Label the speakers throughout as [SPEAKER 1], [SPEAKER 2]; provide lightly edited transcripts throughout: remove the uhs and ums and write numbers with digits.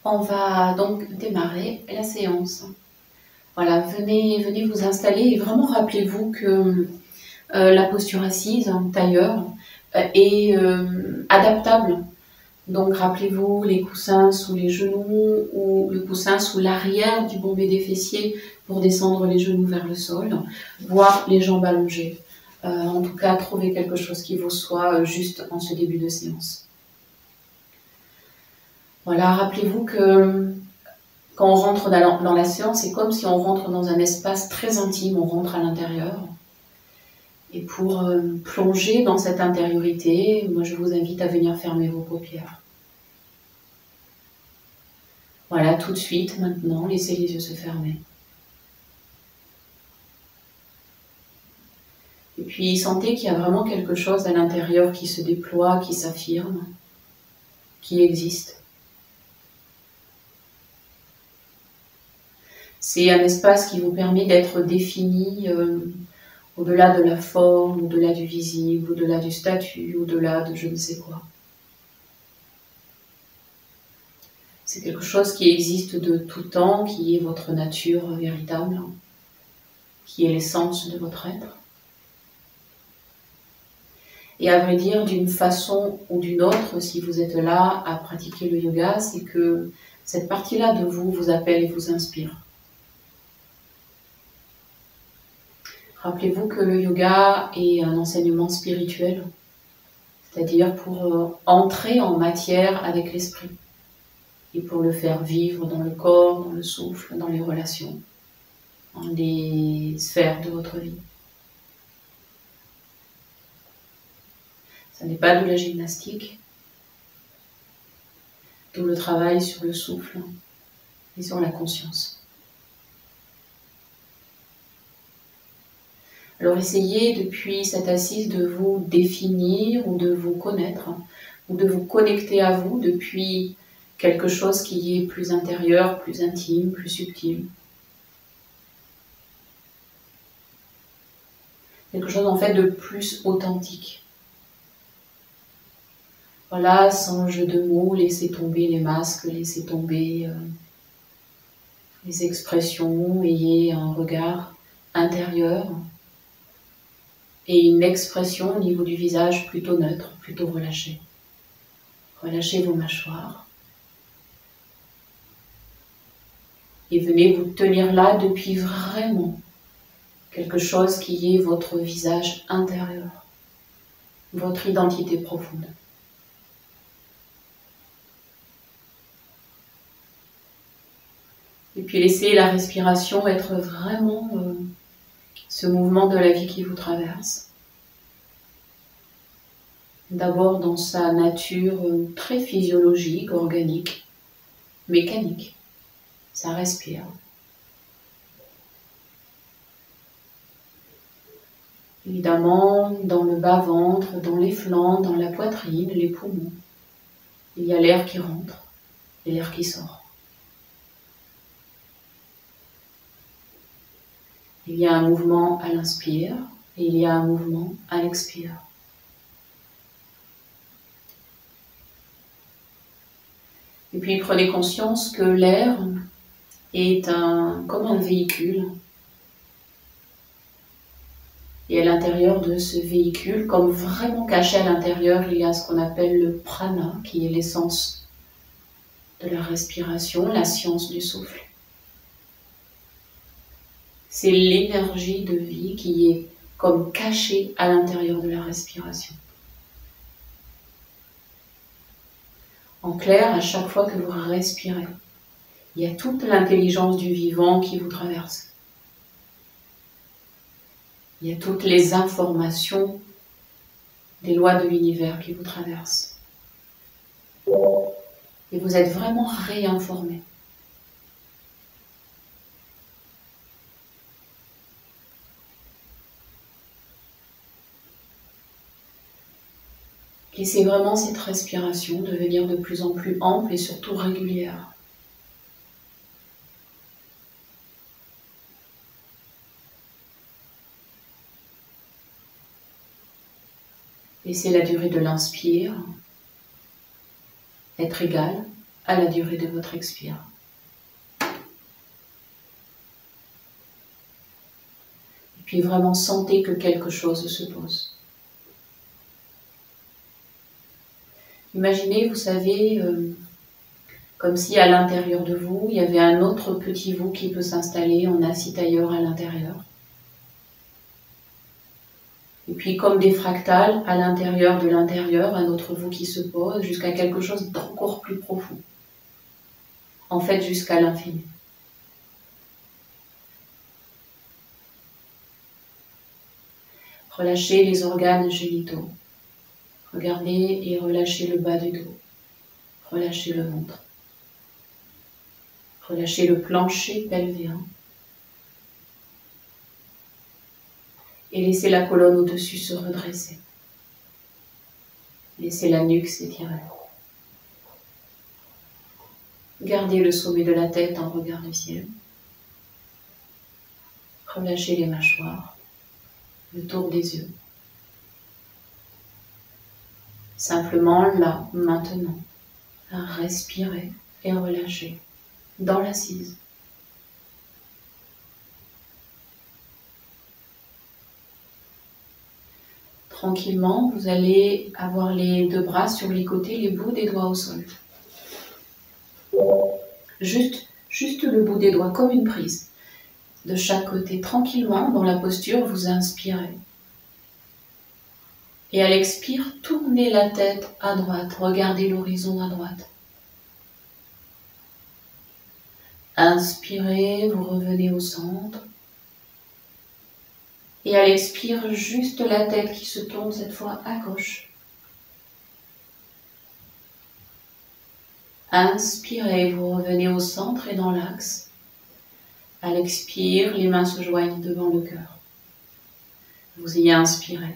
[SPEAKER 1] On va donc démarrer la séance. Voilà, venez vous installer et vraiment rappelez-vous que la posture assise, tailleur, est adaptable. Donc rappelez-vous les coussins sous les genoux ou le coussin sous l'arrière du bombé des fessiers pour descendre les genoux vers le sol, voire les jambes allongées. En tout cas, trouvez quelque chose qui vous soit juste en ce début de séance. Voilà, rappelez-vous que quand on rentre dans la séance, c'est comme si on rentre dans un espace très intime, on rentre à l'intérieur. Et pour plonger dans cette intériorité, moi je vous invite à venir fermer vos paupières. Voilà, tout de suite, maintenant, laissez les yeux se fermer. Et puis sentez qu'il y a vraiment quelque chose à l'intérieur qui se déploie, qui s'affirme, qui existe. C'est un espace qui vous permet d'être défini au-delà de la forme, au-delà du visible, au-delà du statut, au-delà de je ne sais quoi. C'est quelque chose qui existe de tout temps, qui est votre nature véritable, qui est l'essence de votre être. Et à vrai dire, d'une façon ou d'une autre, si vous êtes là à pratiquer le yoga, c'est que cette partie-là de vous vous appelle et vous inspire. Rappelez-vous que le yoga est un enseignement spirituel, c'est-à-dire pour entrer en matière avec l'esprit et pour le faire vivre dans le corps, dans le souffle, dans les relations, dans les sphères de votre vie. Ce n'est pas de la gymnastique, d'où le travail sur le souffle et sur la conscience. Alors essayez depuis cette assise de vous définir ou de vous connaître ou de vous connecter à vous depuis quelque chose qui est plus intérieur, plus intime, plus subtil. Quelque chose en fait de plus authentique. Voilà, sans jeu de mots, laissez tomber les masques, laissez tomber les expressions, ayez un regard intérieur et une expression au niveau du visage plutôt neutre, plutôt relâchée. Relâchez vos mâchoires. Et venez vous tenir là depuis vraiment quelque chose qui est votre visage intérieur, votre identité profonde. Et puis laissez la respiration être vraiment ce mouvement de la vie qui vous traverse. D'abord dans sa nature très physiologique, organique, mécanique. Ça respire. Évidemment, dans le bas-ventre, dans les flancs, dans la poitrine, les poumons, il y a l'air qui rentre et l'air qui sort. Il y a un mouvement à l'inspire et il y a un mouvement à l'expire. Et puis prenez conscience que l'air est comme un véhicule. Et à l'intérieur de ce véhicule, comme vraiment caché à l'intérieur, il y a ce qu'on appelle le prana, qui est l'essence de la respiration, la science du souffle. C'est l'énergie de vie qui est comme cachée à l'intérieur de la respiration. En clair, à chaque fois que vous respirez, il y a toute l'intelligence du vivant qui vous traverse. Il y a toutes les informations des lois de l'univers qui vous traversent. Et vous êtes vraiment réinformé. Laissez vraiment cette respiration devenir de plus en plus ample et surtout régulière. Laissez la durée de l'inspire être égale à la durée de votre expire. Et puis vraiment sentez que quelque chose se pose. Imaginez, vous savez, comme si à l'intérieur de vous, il y avait un autre petit vous qui peut s'installer en assis tailleur à l'intérieur. Et puis comme des fractales, à l'intérieur de l'intérieur, un autre vous qui se pose jusqu'à quelque chose d'encore plus profond. En fait, jusqu'à l'infini. Relâchez les organes génitaux. Regardez et relâchez le bas du dos. Relâchez le ventre. Relâchez le plancher pelvien. Et laissez la colonne au-dessus se redresser. Laissez la nuque s'étirer. Gardez le sommet de la tête en regard du ciel. Relâchez les mâchoires, le tour des yeux. Simplement là, maintenant, respirez et relâchez dans l'assise. Tranquillement, vous allez avoir les deux bras sur les côtés, les bouts des doigts au sol. Juste le bout des doigts, comme une prise. De chaque côté, tranquillement, dans la posture, vous inspirez. Et à l'expire, tournez la tête à droite, regardez l'horizon à droite. Inspirez, vous revenez au centre. Et à l'expire, juste la tête qui se tourne cette fois à gauche. Inspirez, vous revenez au centre et dans l'axe. À l'expire, les mains se joignent devant le cœur. Vous y inspirez.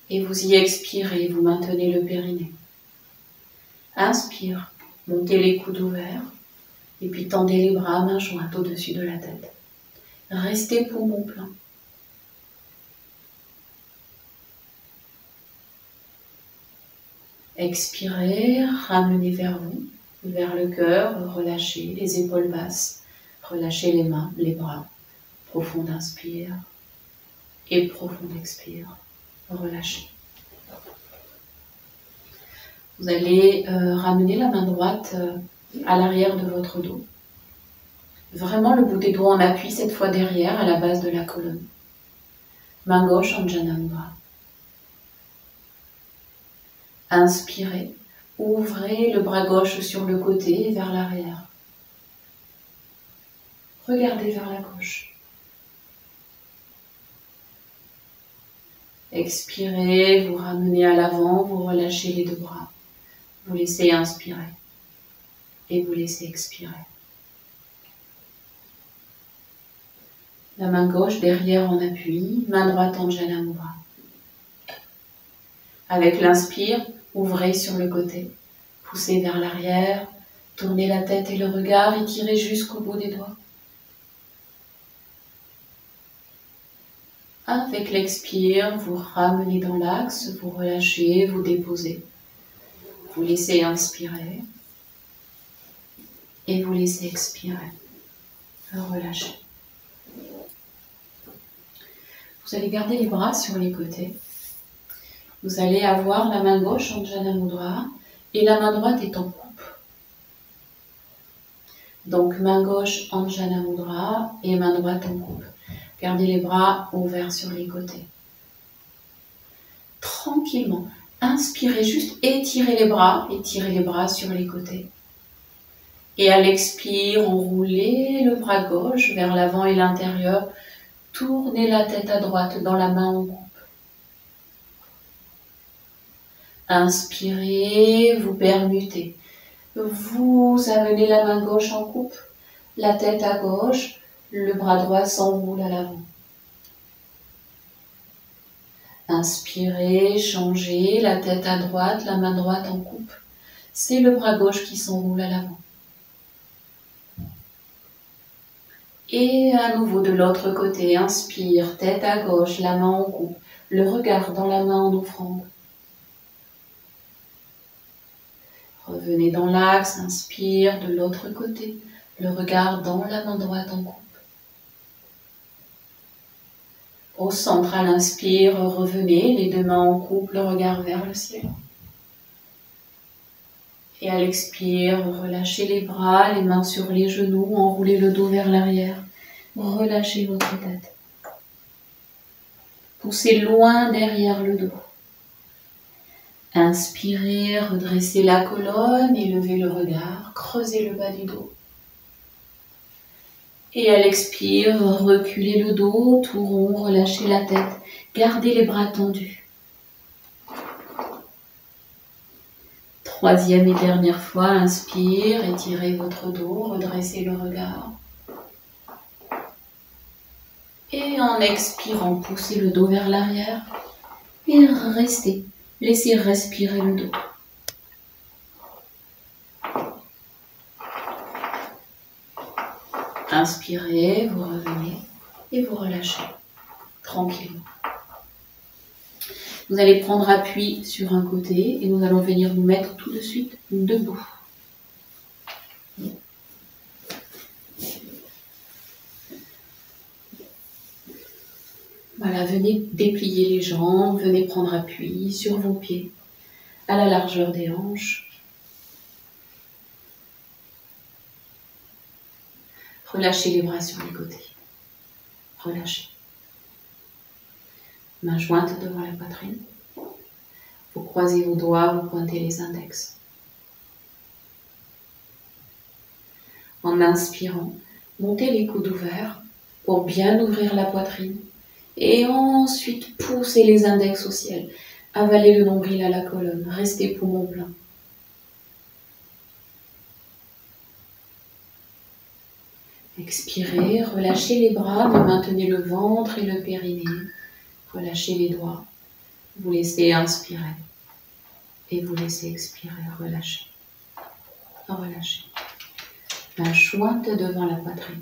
[SPEAKER 1] Et vous y expirez, vous maintenez le périnée. Inspire, montez les coudes ouverts. Et puis tendez les bras, mains jointes au-dessus de la tête. Restez poumon plein. Expirez, ramenez vers vous, vers le cœur, relâchez les épaules basses, relâchez les mains, les bras. Profond inspire et profond expire. Relâchez. Vous allez ramener la main droite à l'arrière de votre dos. Vraiment le bout des doigts en appui, cette fois derrière, à la base de la colonne. Main gauche, Anjana Mudra. Inspirez, ouvrez le bras gauche sur le côté vers l'arrière. Regardez vers la gauche. Expirez, vous ramenez à l'avant, vous relâchez les deux bras. Vous laissez inspirer et vous laissez expirer. La main gauche derrière en appui, main droite Anjana Mudra. Avec l'inspire, ouvrez sur le côté, poussez vers l'arrière, tournez la tête et le regard, étirez jusqu'au bout des doigts. Avec l'expire, vous ramenez dans l'axe, vous relâchez, vous déposez. Vous laissez inspirer et vous laissez expirer. Relâchez. Vous allez garder les bras sur les côtés. Vous allez avoir la main gauche Anjana Mudra et la main droite est en coupe. Donc main gauche Anjana Mudra et main droite en coupe. Gardez les bras ouverts sur les côtés. Tranquillement, inspirez juste, étirez les bras sur les côtés. Et à l'expire, enroulez le bras gauche vers l'avant et l'intérieur. Tournez la tête à droite dans la main en coupe. Inspirez, vous permutez. Vous amenez la main gauche en coupe, la tête à gauche, le bras droit s'enroule à l'avant. Inspirez, changez, la tête à droite, la main droite en coupe. C'est le bras gauche qui s'enroule à l'avant. Et à nouveau de l'autre côté, inspire, tête à gauche, la main en coupe, le regard dans la main en offrande. Revenez dans l'axe, inspire de l'autre côté, le regard dans la main droite en coupe. Au centre, à l'inspire, revenez, les deux mains en coupe, le regard vers le ciel. Et à l'expire, relâchez les bras, les mains sur les genoux, enroulez le dos vers l'arrière. Relâchez votre tête. Poussez loin derrière le dos. Inspirez, redressez la colonne, élevez le regard, creusez le bas du dos. Et à l'expire, reculez le dos, tout rond, relâchez la tête, gardez les bras tendus. Troisième et dernière fois, inspire, étirez votre dos, redressez le regard. Et en expirant, poussez le dos vers l'arrière et restez. Laissez respirer le dos. Inspirez, vous revenez et vous relâchez tranquillement. Vous allez prendre appui sur un côté et nous allons venir nous mettre tout de suite debout. Voilà, venez déplier les jambes, venez prendre appui sur vos pieds à la largeur des hanches. Relâchez les bras sur les côtés. Relâchez. Main jointe devant la poitrine. Vous croisez vos doigts, vous pointez les index. En inspirant, montez les coudes ouverts pour bien ouvrir la poitrine. Et ensuite, poussez les index au ciel. Avalez le nombril à la colonne. Restez poumon plein. Expirez, relâchez les bras, mais maintenez le ventre et le périnée. Relâchez les doigts. Vous laissez inspirer. Et vous laissez expirer. Relâchez. Relâchez. Main jointe devant la poitrine.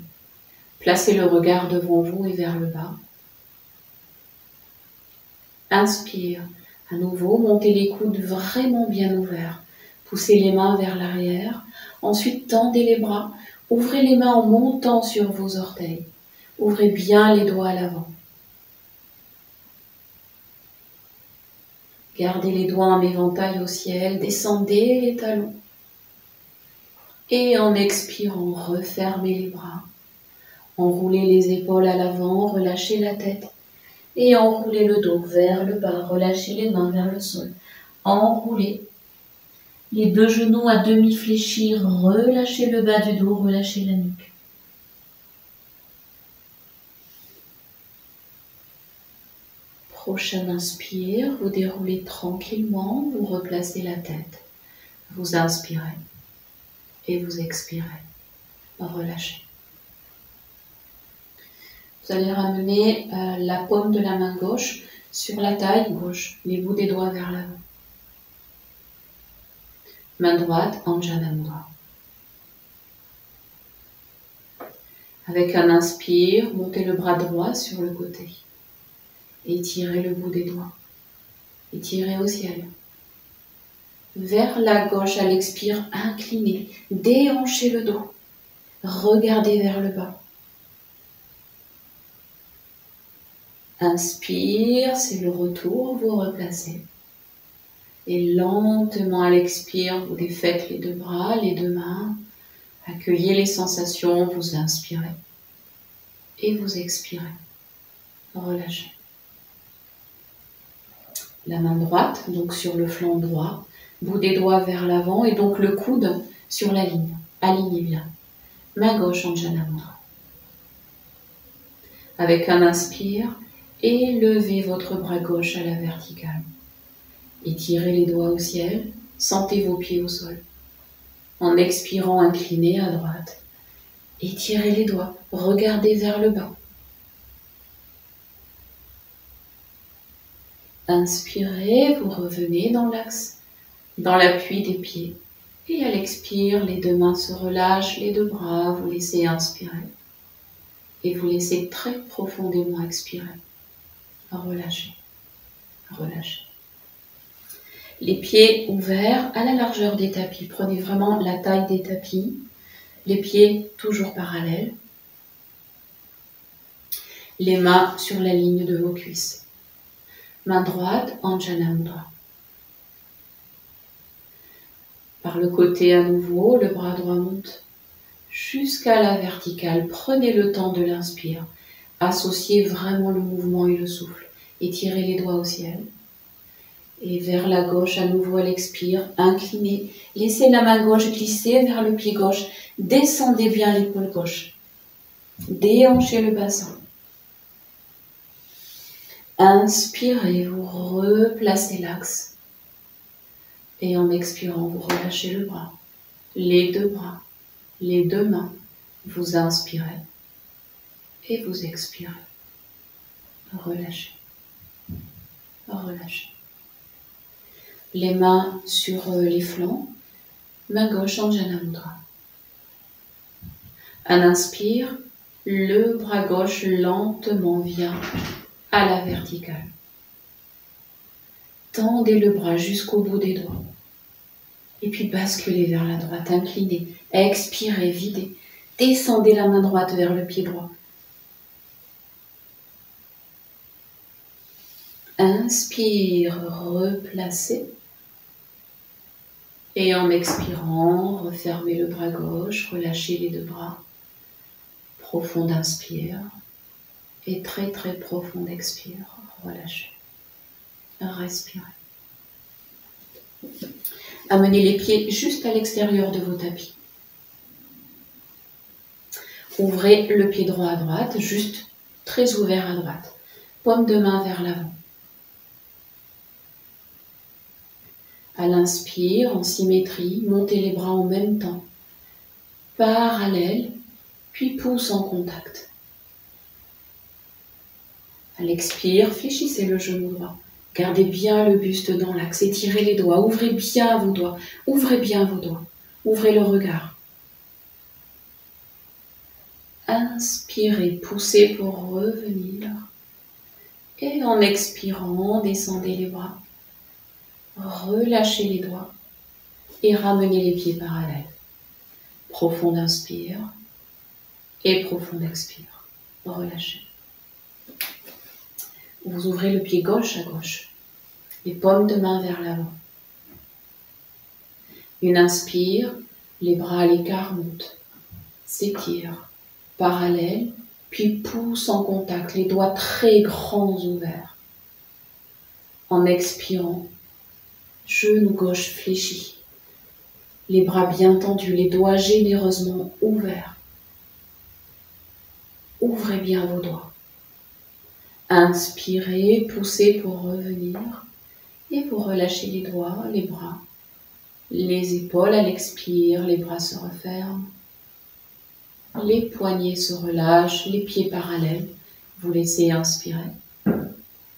[SPEAKER 1] Placez le regard devant vous et vers le bas. Inspire. À nouveau, montez les coudes vraiment bien ouverts. Poussez les mains vers l'arrière. Ensuite, tendez les bras. Ouvrez les mains en montant sur vos orteils. Ouvrez bien les doigts à l'avant. Gardez les doigts en éventail au ciel. Descendez les talons. Et en expirant, refermez les bras. Enroulez les épaules à l'avant, relâchez la tête. Et enroulez le dos vers le bas, relâchez les mains vers le sol. Enroulez les deux genoux à demi fléchis, relâchez le bas du dos, relâchez la nuque. Prochain inspire, vous déroulez tranquillement, vous replacez la tête. Vous inspirez et vous expirez. Relâchez. Vous allez ramener la paume de la main gauche sur la taille gauche, les bouts des doigts vers l'avant. Main droite, Anjana Mudra. Avec un inspire, montez le bras droit sur le côté. Étirez le bout des doigts. Étirez au ciel. Vers la gauche à l'expire, inclinez, déhanchez le dos. Regardez vers le bas. Inspire, c'est le retour, vous replacez. Et lentement à l'expire, vous défaites les deux bras, les deux mains. Accueillez les sensations, vous inspirez. Et vous expirez. Relâchez. La main droite, donc sur le flanc droit, bout des doigts vers l'avant et donc le coude sur la ligne. Alignez bien. Main gauche, Anjana Mudra. Avec un inspire, élevez votre bras gauche à la verticale. Étirez les doigts au ciel, sentez vos pieds au sol. En expirant, inclinez à droite. Étirez les doigts, regardez vers le bas. Inspirez, vous revenez dans l'axe, dans l'appui des pieds. Et à l'expire, les deux mains se relâchent, les deux bras, vous laissez inspirer. Et vous laissez très profondément expirer. Relâchez. Relâchez. Les pieds ouverts à la largeur des tapis. Prenez vraiment la taille des tapis. Les pieds toujours parallèles. Les mains sur la ligne de vos cuisses. Main droite, Anjana Mudra. Par le côté à nouveau, le bras droit monte jusqu'à la verticale. Prenez le temps de l'inspire. Associez vraiment le mouvement et le souffle. Étirez les doigts au ciel. Et vers la gauche, à nouveau, elle expire. Inclinez. Laissez la main gauche glisser vers le pied gauche. Descendez bien l'épaule gauche. Déhanchez le bassin. Inspirez, vous replacez l'axe. Et en expirant, vous relâchez le bras. Les deux bras. Les deux mains. Vous inspirez. Et vous expirez. Relâchez. Relâchez. Les mains sur les flancs. Main gauche, Anjana Mudra. À l'inspire, le bras gauche lentement vient à la verticale. Tendez le bras jusqu'au bout des doigts. Et puis basculez vers la droite, inclinez. Expirez, videz. Descendez la main droite vers le pied droit. Inspire, replacez. Et en expirant, refermez le bras gauche, relâchez les deux bras. Profond inspire. Et très très profond expire. Relâchez. Respirez. Amenez les pieds juste à l'extérieur de vos tapis. Ouvrez le pied droit à droite, juste très ouvert à droite. Paume de main vers l'avant. À l'inspire, en symétrie, montez les bras en même temps. Parallèle, puis pouce en contact. À l'expire, fléchissez le genou droit. Gardez bien le buste dans l'axe, étirez les doigts, ouvrez bien vos doigts, ouvrez bien vos doigts, ouvrez le regard. Inspirez, poussez pour revenir. Et en expirant, descendez les bras. Relâchez les doigts et ramenez les pieds parallèles. Profond inspire et profond expire. Relâchez. Vous ouvrez le pied gauche à gauche, les paumes de main vers l'avant. Une inspire, les bras à l'écart montent, s'étirent, parallèles, puis poussent en contact, les doigts très grands ouverts. En expirant, genou gauche fléchi, les bras bien tendus, les doigts généreusement ouverts. Ouvrez bien vos doigts. Inspirez, poussez pour revenir et vous relâchez les doigts, les bras, les épaules à l'expire, les bras se referment, les poignets se relâchent, les pieds parallèles, vous laissez inspirer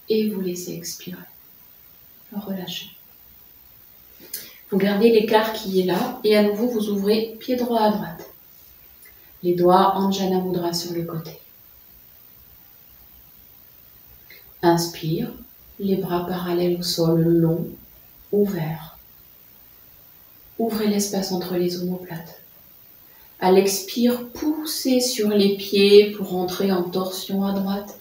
[SPEAKER 1] et vous laissez expirer. Relâchez. Vous gardez l'écart qui est là et à nouveau vous ouvrez pied droit à droite. Les doigts Anjana Mudra sur le côté. Inspire, les bras parallèles au sol, longs, ouverts. Ouvrez l'espace entre les omoplates. À l'expire, poussez sur les pieds pour entrer en torsion à droite.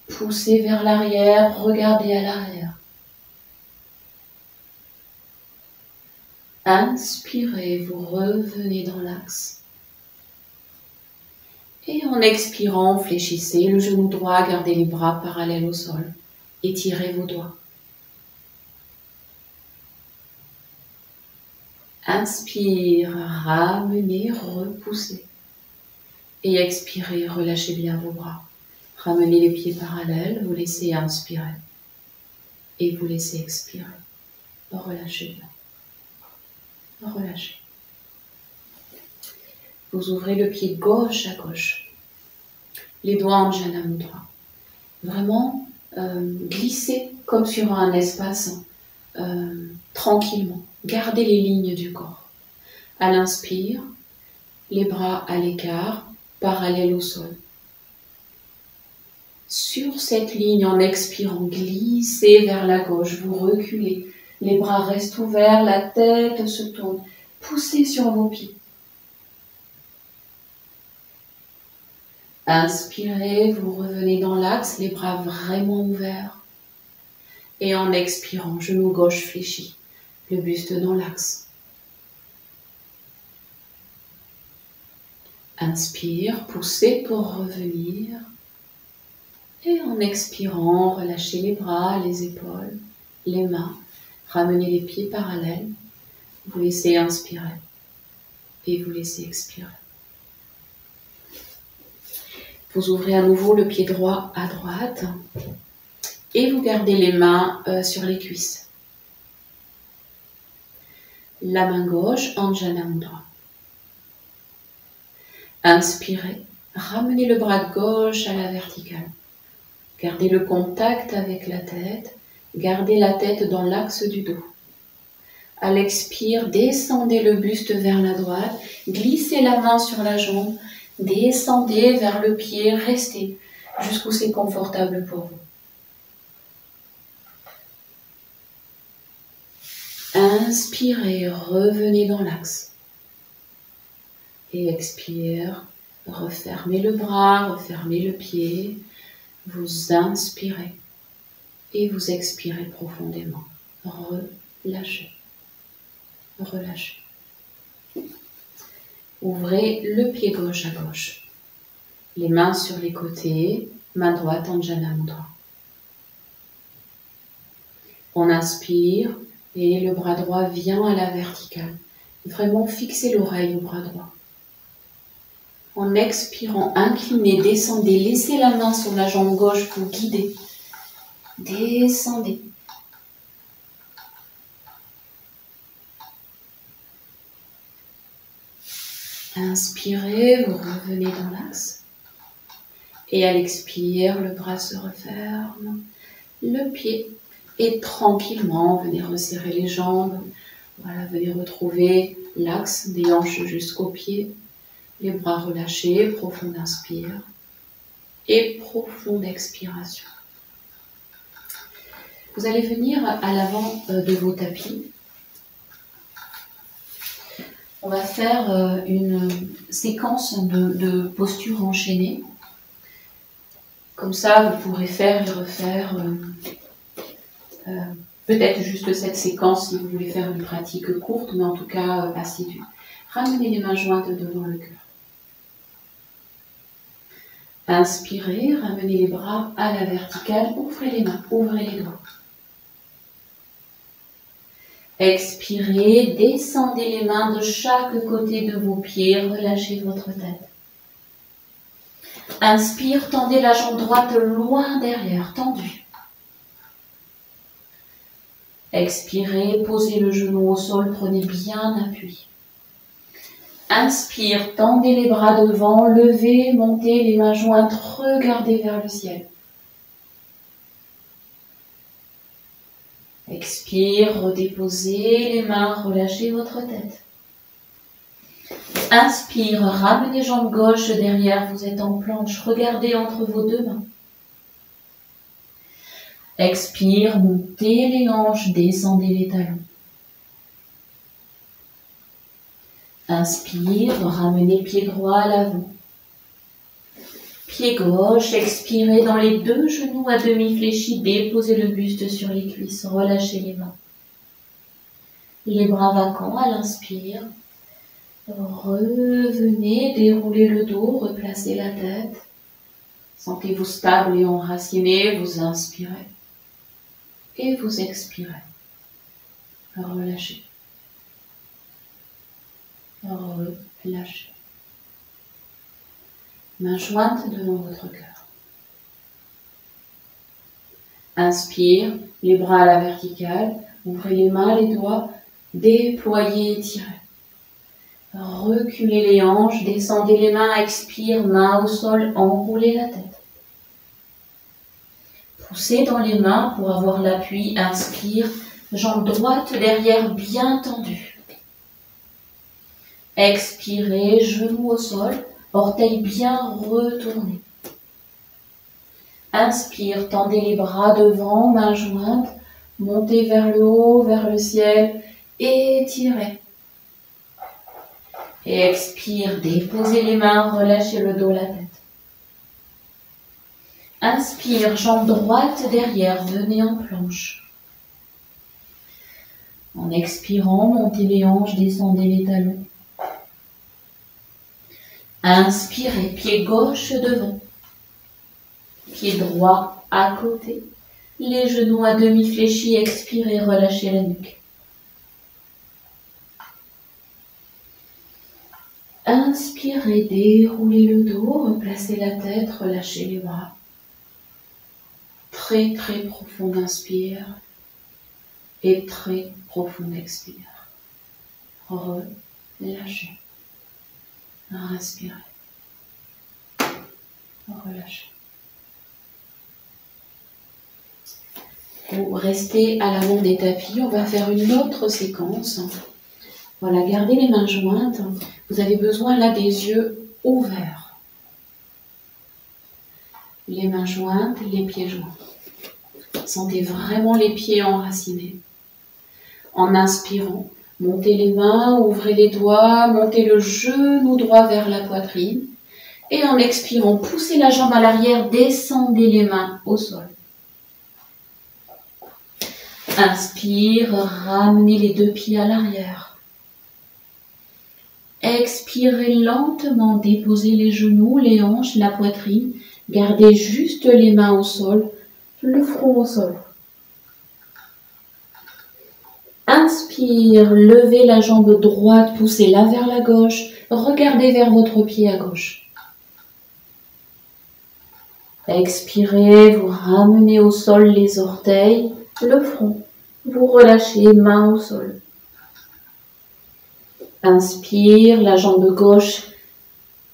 [SPEAKER 1] Poussez vers l'arrière, regardez à l'arrière. Inspirez, vous revenez dans l'axe. Et en expirant, fléchissez le genou droit, gardez les bras parallèles au sol. Étirez vos doigts. Inspire, ramenez, repoussez. Et expirez, relâchez bien vos bras. Ramenez les pieds parallèles, vous laissez inspirer. Et vous laissez expirer. Relâchez bien. Relâchez. Vous ouvrez le pied gauche à gauche. Les doigts Anjana Mudra. Vraiment, glissez comme sur un espace tranquillement. Gardez les lignes du corps. À l'inspire, les bras à l'écart, parallèles au sol. Sur cette ligne, en expirant, glissez vers la gauche, vous reculez Les bras restent ouverts, la tête se tourne. Poussez sur vos pieds. Inspirez, vous revenez dans l'axe, les bras vraiment ouverts. Et en expirant, genou gauche fléchi, le buste dans l'axe. Inspire, poussez pour revenir. Et en expirant, relâchez les bras, les épaules, les mains. Ramenez les pieds parallèles. Vous laissez inspirer et vous laissez expirer. Vous ouvrez à nouveau le pied droit à droite et vous gardez les mains sur les cuisses. La main gauche, Anjana Mudra. Inspirez, ramenez le bras gauche à la verticale. Gardez le contact avec la tête, gardez la tête dans l'axe du dos. À l'expire, descendez le buste vers la droite, glissez la main sur la jambe, descendez vers le pied, restez jusqu'où c'est confortable pour vous. Inspirez, revenez dans l'axe. Et expire, refermez le bras, refermez le pied. Vous inspirez et vous expirez profondément. Relâchez. Relâchez. Ouvrez le pied gauche à gauche. Les mains sur les côtés, main droite Anjana Mudra. On inspire et le bras droit vient à la verticale. Vraiment fixez l'oreille au bras droit. En expirant, inclinez, descendez, laissez la main sur la jambe gauche pour guider. Descendez. Inspirez, vous revenez dans l'axe. Et à l'expire, le bras se referme, le pied. Et tranquillement, venez resserrer les jambes. Voilà, venez retrouver l'axe des hanches jusqu'aux pieds. Les bras relâchés, profonde inspire et profonde expiration. Vous allez venir à l'avant de vos tapis. On va faire une séquence de postures enchaînées. Comme ça, vous pourrez faire et refaire peut-être juste cette séquence si vous voulez faire une pratique courte, mais en tout cas assidue. Ramenez les mains jointes devant le cœur. Inspirez, ramenez les bras à la verticale, ouvrez les mains, ouvrez les doigts. Expirez, descendez les mains de chaque côté de vos pieds, relâchez votre tête. Inspire, tendez la jambe droite loin derrière, tendue. Expirez, posez le genou au sol, prenez bien appui. Inspire, tendez les bras devant, levez, montez les mains jointes, regardez vers le ciel. Expire, redéposez les mains, relâchez votre tête. Inspire, ramenez jambe gauche derrière, vous êtes en planche, regardez entre vos deux mains. Expire, montez les hanches, descendez les talons. Inspire, ramenez pied droit à l'avant. Pied gauche, expirez dans les deux genoux à demi fléchis, déposez le buste sur les cuisses, relâchez les mains. Les bras vacants à l'inspire. Revenez, déroulez le dos, replacez la tête. Sentez-vous stable et enraciné, vous inspirez. Et vous expirez. Relâchez. Relâchez. Main jointe devant votre cœur. Inspire, les bras à la verticale, ouvrez les mains, les doigts, déployez, étirez. Reculez les hanches, descendez les mains, expire, main au sol, enroulez la tête. Poussez dans les mains pour avoir l'appui, inspire, jambe droite derrière bien tendue. Expirez, genou au sol, orteils bien retournés. Inspire, tendez les bras devant, mains jointes, Montez vers le haut, vers le ciel. Étirez. Et expire, déposez les mains, relâchez le dos, la tête. Inspire, jambe droite derrière, venez en planche. En expirant, montez les hanches, descendez les talons. Inspirez, pied gauche devant. Pied droit à côté. Les genoux à demi fléchis, expirez, relâchez la nuque. Inspirez, déroulez le dos, replacez la tête, relâchez les bras. Très très profond inspire et très profond expire. Relâchez. Inspirez. Relâchez. Vous restez à l'avant des tapis, on va faire une autre séquence. Voilà, gardez les mains jointes. Vous avez besoin là des yeux ouverts. Les mains jointes, les pieds joints. Sentez vraiment les pieds enracinés. En inspirant, montez les mains, ouvrez les doigts, montez le genou droit vers la poitrine. Et en expirant, poussez la jambe à l'arrière, descendez les mains au sol. Inspire, ramenez les deux pieds à l'arrière. Expirez lentement, déposez les genoux, les hanches, la poitrine. Gardez juste les mains au sol, le front au sol. Inspire, levez la jambe droite, poussez-la vers la gauche. Regardez vers votre pied à gauche. Expirez, vous ramenez au sol les orteils, le front. Vous relâchez, main au sol. Inspire, la jambe gauche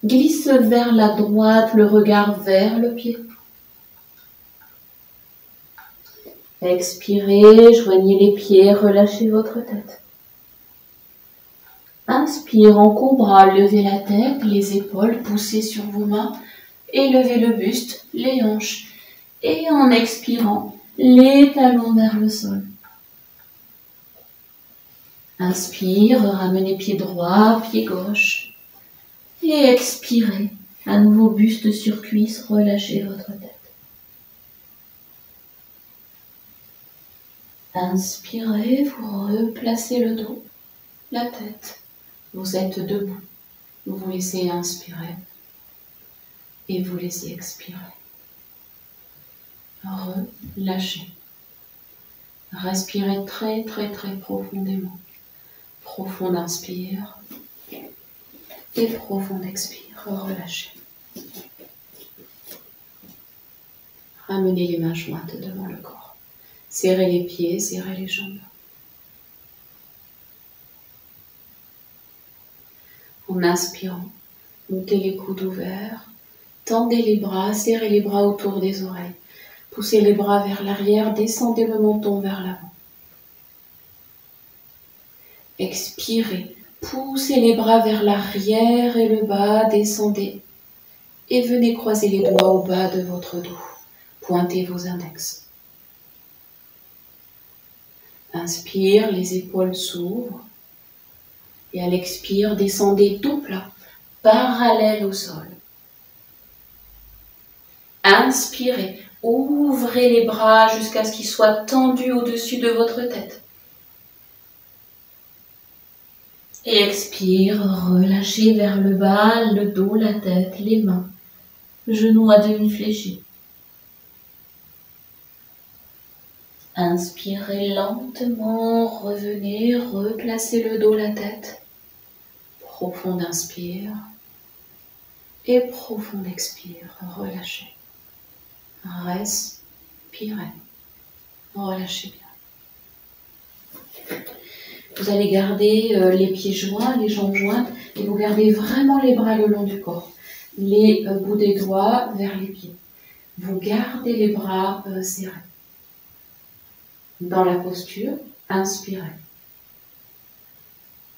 [SPEAKER 1] glisse vers la droite, le regard vers le pied. Expirez, joignez les pieds, relâchez votre tête. Inspire, en cobra, levez la tête, les épaules, poussez sur vos mains, élevez le buste, les hanches. Et en expirant, les talons vers le sol. Inspire, ramenez pied droit, pied gauche. Et expirez, à nouveau buste sur cuisse, relâchez votre tête. Inspirez, vous replacez le dos, la tête. Vous êtes debout. Vous vous laissez inspirer et vous laissez expirer. Relâchez. Respirez très très très profondément. Profond inspire et profond expire. Relâchez. Ramenez les mains jointes devant le corps. Serrez les pieds, serrez les jambes. En inspirant, montez les coudes ouverts, tendez les bras, serrez les bras autour des oreilles. Poussez les bras vers l'arrière, descendez le menton vers l'avant. Expirez, poussez les bras vers l'arrière et le bas, descendez. Et venez croiser les doigts au bas de votre dos. Pointez vos index. Inspire, les épaules s'ouvrent. Et à l'expire, descendez tout plat, parallèle au sol. Inspirez, ouvrez les bras jusqu'à ce qu'ils soient tendus au-dessus de votre tête. Et expire, relâchez vers le bas, le dos, la tête, les mains, genoux à demi fléchis. Inspirez lentement, revenez, replacez le dos, la tête. Profond inspire et profond expire, relâchez. Respirez, relâchez bien. Vous allez garder les pieds joints, les jambes jointes et vous gardez vraiment les bras le long du corps. Les bouts des doigts vers les pieds. Vous gardez les bras serrés. Dans la posture, inspirez.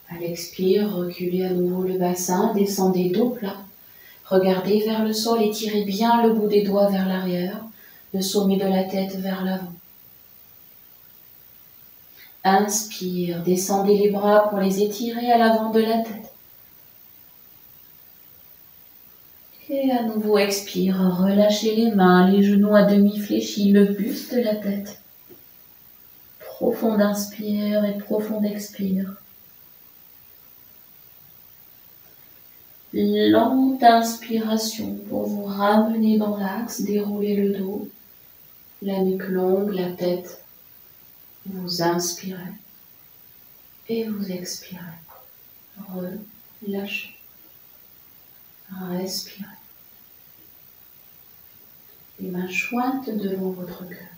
[SPEAKER 1] À l'expire, reculez à nouveau le bassin, descendez dos plat. Regardez vers le sol, étirez bien le bout des doigts vers l'arrière, le sommet de la tête vers l'avant. Inspire, descendez les bras pour les étirer à l'avant de la tête. Et à nouveau, expire, relâchez les mains, les genoux à demi fléchis, le buste de la tête. Profond inspire et profond expire. Lente inspiration pour vous ramener dans l'axe, dérouler le dos, la nuque longue, la tête. Vous inspirez et vous expirez. Relâchez. Respirez. Les mains jointes devant votre cœur.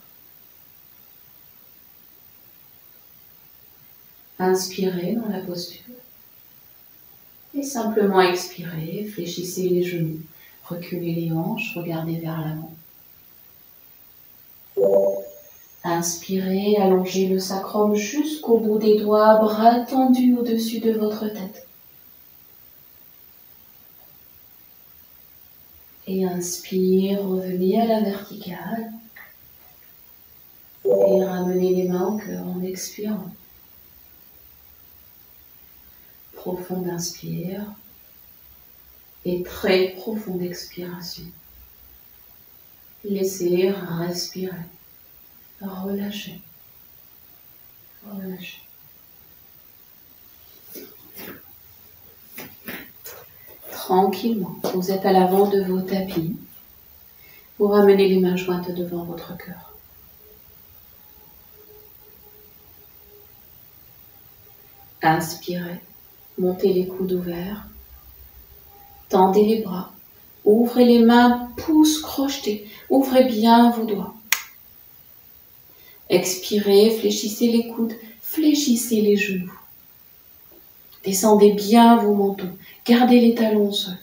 [SPEAKER 1] Inspirez dans la posture. Et simplement expirez, fléchissez les genoux. Reculez les hanches, regardez vers l'avant. Inspirez, allongez le sacrum jusqu'au bout des doigts, bras tendus au-dessus de votre tête. Et inspire, revenez à la verticale. Et ramenez les mains au cœur en expirant. Profonde inspire. Et très profonde expiration. Laissez respirer. Relâchez. Relâchez. Tranquillement, vous êtes à l'avant de vos tapis. Vous ramenez les mains jointes devant votre cœur. Inspirez, montez les coudes ouverts. Tendez les bras. Ouvrez les mains, pouces crochetés. Ouvrez bien vos doigts. Expirez, fléchissez les coudes, fléchissez les genoux. Descendez bien vos mentons. Gardez les talons au sol.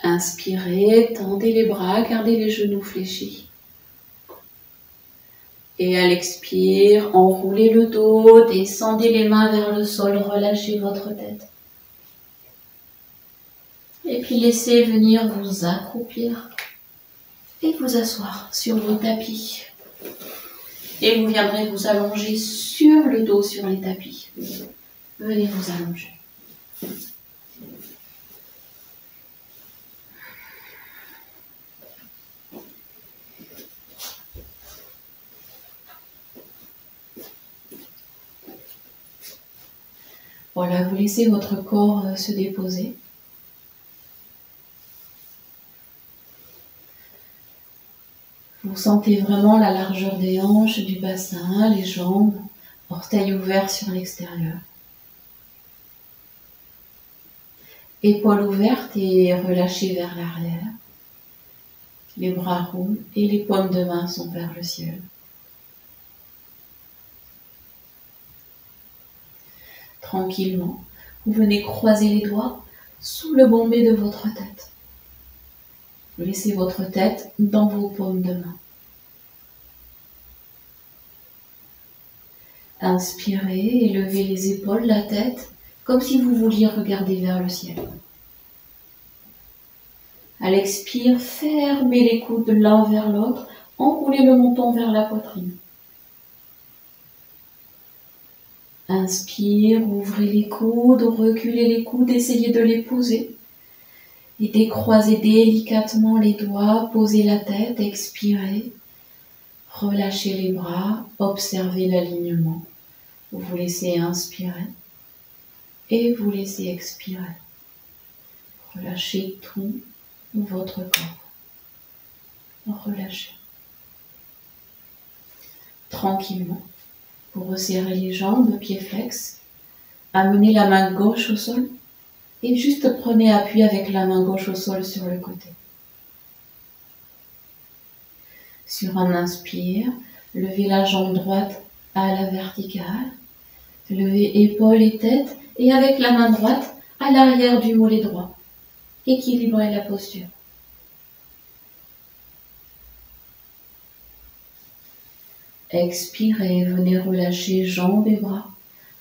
[SPEAKER 1] Inspirez, tendez les bras, gardez les genoux fléchis. Et à l'expire, enroulez le dos, descendez les mains vers le sol, relâchez votre tête. Et puis laissez venir vous accroupir et vous asseoir sur vos tapis. Et vous viendrez vous allonger sur le dos, sur les tapis. Venez vous allonger. Voilà, vous laissez votre corps se déposer. Vous sentez vraiment la largeur des hanches, du bassin, les jambes, orteils ouverts sur l'extérieur. Épaules ouvertes et relâchées vers l'arrière. Les bras roulent et les paumes de main sont vers le ciel. Tranquillement, vous venez croiser les doigts sous le bombé de votre tête. Vous laissez votre tête dans vos paumes de main. Inspirez et levez les épaules, la tête, comme si vous vouliez regarder vers le ciel. À l'expire, fermez les coudes l'un vers l'autre, enroulez le menton vers la poitrine. Inspire, ouvrez les coudes, reculez les coudes, essayez de les poser. Et décroisez délicatement les doigts, posez la tête, expirez. Relâchez les bras, observez l'alignement. Vous laissez inspirer et vous laissez expirer. Relâchez tout votre corps. Relâchez. Tranquillement. Vous resserrez les jambes, pieds flex. Amenez la main gauche au sol et juste prenez appui avec la main gauche au sol sur le côté. Sur un inspire, levez la jambe droite à la verticale. Levez épaules et tête et avec la main droite à l'arrière du mollet droit. Équilibrez la posture. Expirez, venez relâcher jambes et bras,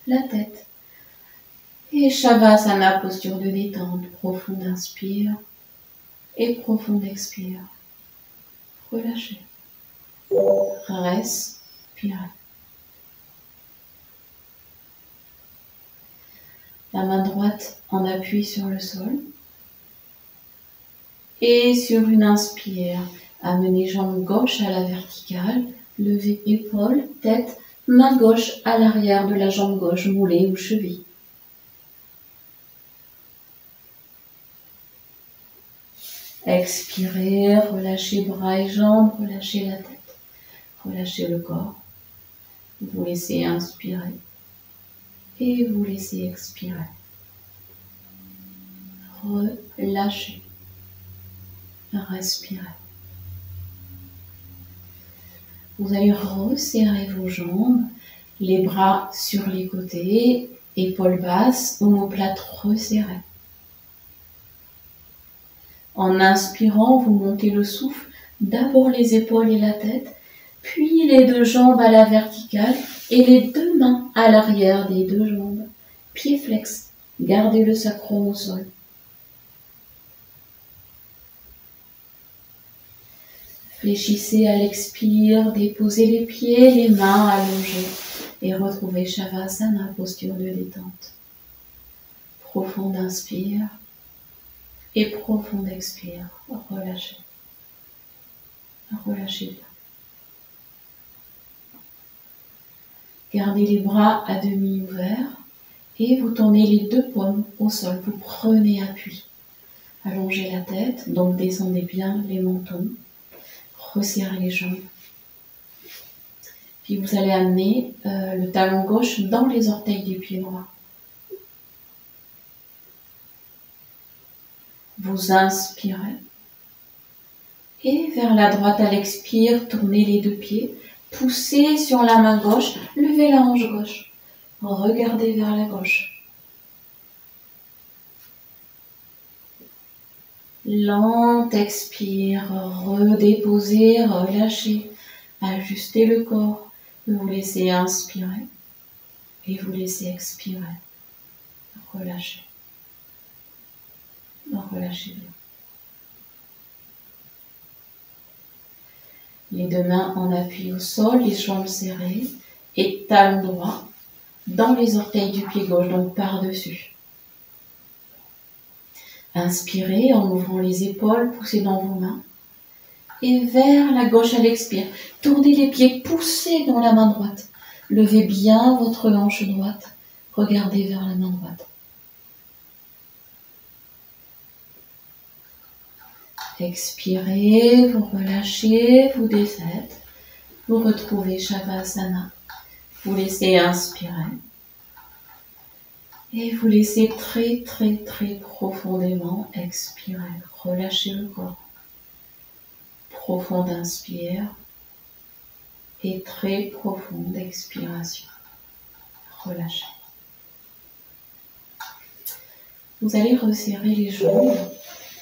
[SPEAKER 1] la tête. Et Shavasana, posture de détente, profonde inspire et profonde expire. Relâchez. Respirez. La main droite en appui sur le sol. Et sur une inspire, amenez jambe gauche à la verticale, levez épaules, tête, main gauche à l'arrière de la jambe gauche, moulée ou cheville. Expirez, relâchez bras et jambes, relâchez la tête, relâchez le corps. Vous laissez inspirer et vous laissez expirer. Relâchez. Respirez. Vous allez resserrer vos jambes, les bras sur les côtés, épaules basses, omoplate resserrée. En inspirant, vous montez le souffle, d'abord les épaules et la tête, puis les deux jambes à la verticale et les deux mains à l'arrière des deux jambes. Pieds flex, gardez le sacrum au sol. Fléchissez à l'expire, déposez les pieds, les mains allongées et retrouvez Shavasana, posture de détente. Profonde inspire et profonde expire. Relâchez. Relâchez bien. Gardez les bras à demi ouverts et vous tournez les deux paumes au sol. Vous prenez appui. Allongez la tête, donc descendez bien les mentons. Resserrez les jambes. Puis vous allez amener le talon gauche dans les orteils du pied droit. Vous inspirez. Et vers la droite à l'expire, tournez les deux pieds. Poussez sur la main gauche, levez la hanche gauche. Regardez vers la gauche. Lente expire, redéposez, relâchez, ajustez le corps. Vous laissez inspirer et vous laissez expirer. Relâchez. Relâchez bien. Les deux mains en appui au sol, les jambes serrées et talon droit dans les orteils du pied gauche, donc par-dessus. Inspirez en ouvrant les épaules, poussez dans vos mains. Et vers la gauche à l'expire. Tournez les pieds, poussez dans la main droite. Levez bien votre hanche droite. Regardez vers la main droite. Expirez, vous relâchez, vous défaites. Vous retrouvez Shavasana. Vous laissez inspirer. Et vous laissez très très très profondément expirer. Relâchez le corps. Profonde inspire et très profonde expiration. Relâchez. Vous allez resserrer les jambes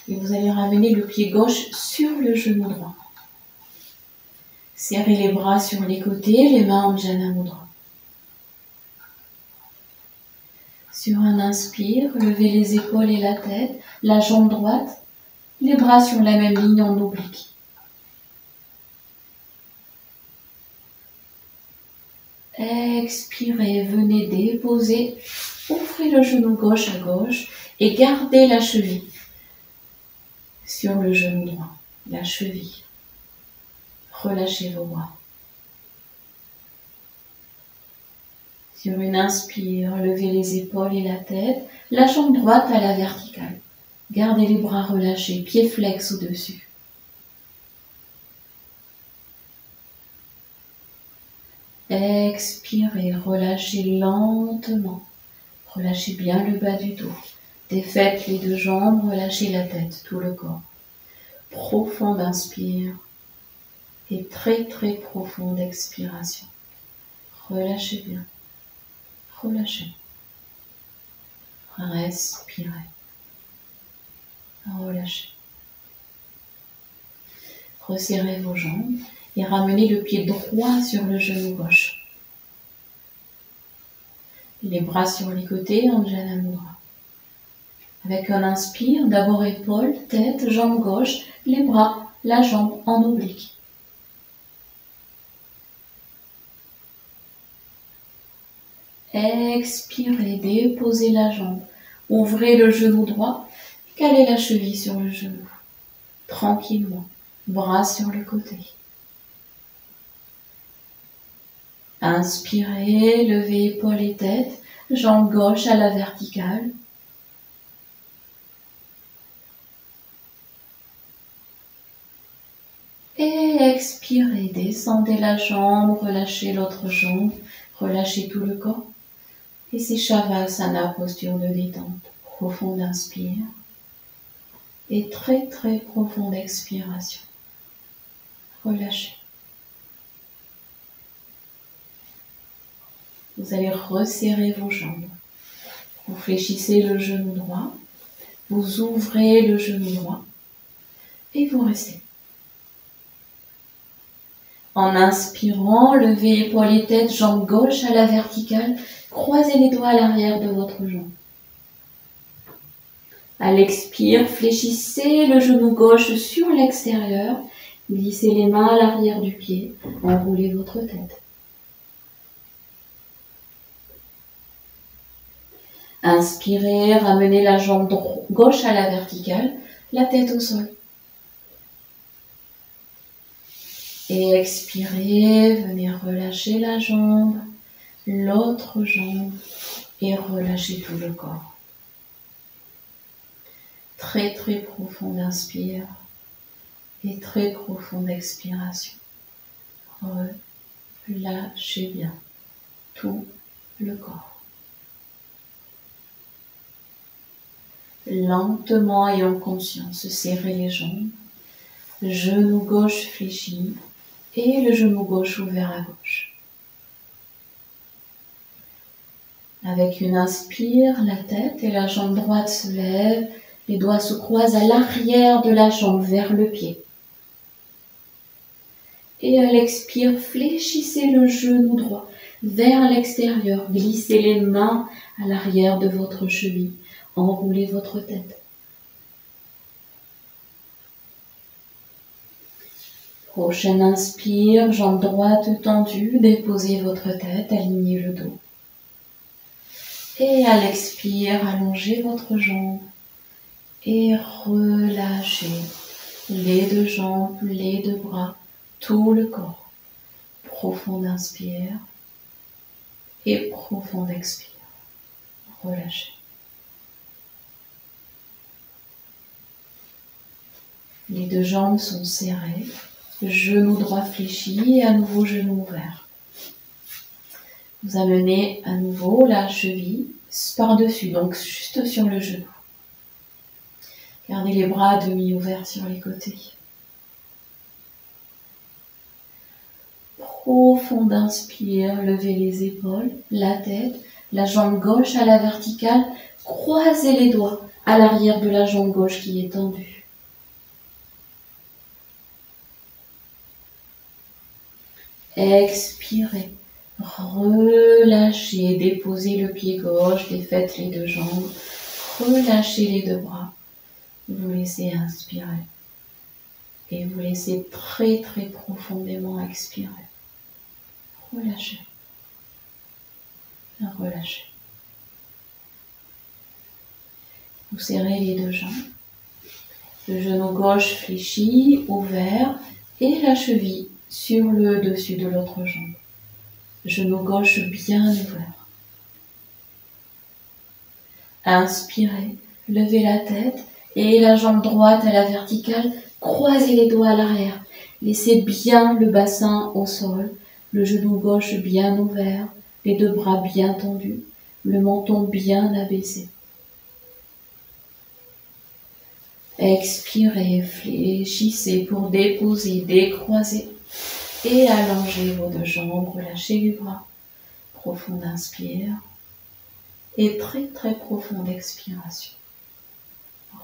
[SPEAKER 1] et vous allez ramener le pied gauche sur le genou droit. Serrez les bras sur les côtés, les mains en Jana Mudra. Sur un inspire, levez les épaules et la tête, la jambe droite, les bras sur la même ligne en oblique. Expirez, venez déposer, ouvrez le genou gauche à gauche et gardez la cheville sur le genou droit, la cheville. Relâchez vos bras. Sur une inspire, levez les épaules et la tête, la jambe droite à la verticale. Gardez les bras relâchés, pieds flex au-dessus. Expirez, relâchez lentement. Relâchez bien le bas du dos. Défaites les deux jambes, relâchez la tête, tout le corps. Profonde inspire et très très profonde expiration. Relâchez bien. Relâchez. Respirez. Relâchez. Resserrez vos jambes et ramenez le pied droit sur le genou gauche. Les bras sur les côtés en Jana Mudra. Avec un inspire, d'abord épaules, tête, jambe gauche, les bras, la jambe en oblique. Expirez, déposez la jambe. Ouvrez le genou droit, calez la cheville sur le genou. Tranquillement, bras sur le côté. Inspirez, levez épaules et tête, jambe gauche à la verticale. Et expirez, descendez la jambe, relâchez l'autre jambe, relâchez tout le corps. Et c'est Shavasana, posture de détente. Profonde inspire. Et très très profonde expiration. Relâchez. Vous allez resserrer vos jambes. Vous fléchissez le genou droit. Vous ouvrez le genou droit. Et vous restez. En inspirant, levez épaules et tête, jambe gauche à la verticale. Croisez les doigts à l'arrière de votre jambe. À l'expire, fléchissez le genou gauche sur l'extérieur. Glissez les mains à l'arrière du pied. Enroulez votre tête. Inspirez, ramenez la jambe gauche à la verticale, la tête au sol. Et expirez, venez relâcher la jambe, l'autre jambe et relâchez tout le corps. Très très profonde inspire et très profonde expiration. Relâchez bien tout le corps. Lentement et en conscience, serrez les jambes, genou gauche fléchi et le genou gauche ouvert à gauche. Avec une inspire, la tête et la jambe droite se lèvent, les doigts se croisent à l'arrière de la jambe vers le pied. Et à l'expire, fléchissez le genou droit vers l'extérieur, glissez les mains à l'arrière de votre cheville, enroulez votre tête. Prochaine inspire, jambe droite tendue, déposez votre tête, alignez le dos. Et à l'expire, allongez votre jambe et relâchez les deux jambes, les deux bras, tout le corps. Profonde inspire et profonde expire. Relâchez. Les deux jambes sont serrées, genou droit fléchi et à nouveau genou ouvert. Vous amenez à nouveau la cheville par-dessus, donc juste sur le genou. Gardez les bras à demi ouverts sur les côtés. Profonde inspire, levez les épaules, la tête, la jambe gauche à la verticale, croisez les doigts à l'arrière de la jambe gauche qui est tendue. Expirez, relâchez, déposez le pied gauche, défaites les deux jambes, relâchez les deux bras. Vous laissez inspirer et vous laissez très très profondément expirer. Relâchez. Relâchez. Vous serrez les deux jambes. Le genou gauche fléchi, ouvert et la cheville sur le dessus de l'autre jambe. Genou gauche bien ouvert. Inspirez, levez la tête et la jambe droite à la verticale. Croisez les doigts à l'arrière. Laissez bien le bassin au sol. Le genou gauche bien ouvert, les deux bras bien tendus, le menton bien abaissé. Expirez, fléchissez pour déposer, décroiser et allongez vos deux jambes, relâchez les bras. Profonde inspire et très très profonde expiration.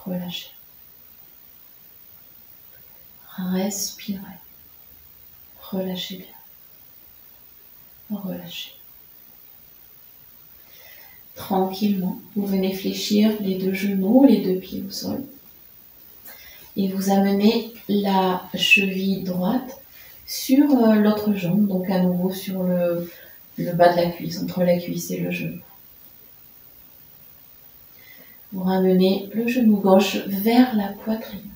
[SPEAKER 1] Relâchez. Respirez. Relâchez bien. Relâchez. Tranquillement, vous venez fléchir les deux genoux, les deux pieds au sol. Et vous amenez la cheville droite sur l'autre jambe, donc à nouveau sur le bas de la cuisse, entre la cuisse et le genou. Vous ramenez le genou gauche vers la poitrine.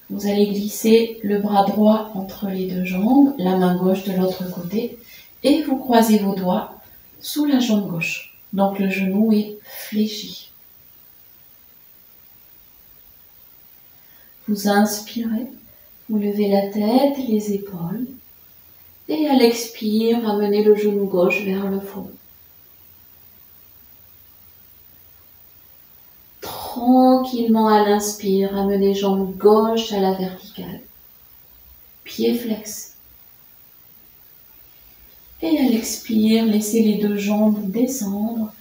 [SPEAKER 1] Vous allez glisser le bras droit entre les deux jambes, la main gauche de l'autre côté, et vous croisez vos doigts sous la jambe gauche. Donc le genou est fléchi. Vous inspirez, vous levez la tête, les épaules, et à l'expire, ramenez le genou gauche vers le fond. Tranquillement à l'inspire, ramenez jambe gauche à la verticale. Pied flex. Et à l'expire, laissez les deux jambes descendre.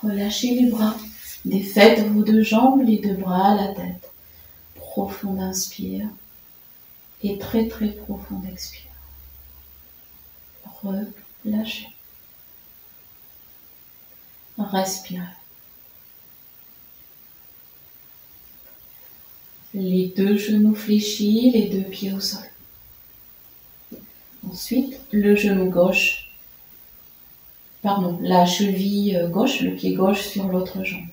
[SPEAKER 1] Relâchez les bras. Défaites vos deux jambes, les deux bras à la tête. Profond inspire. Et très très profond expire. Relâchez. Respirez. Les deux genoux fléchis, les deux pieds au sol. Ensuite, le genou gauche, la cheville gauche, le pied gauche sur l'autre jambe.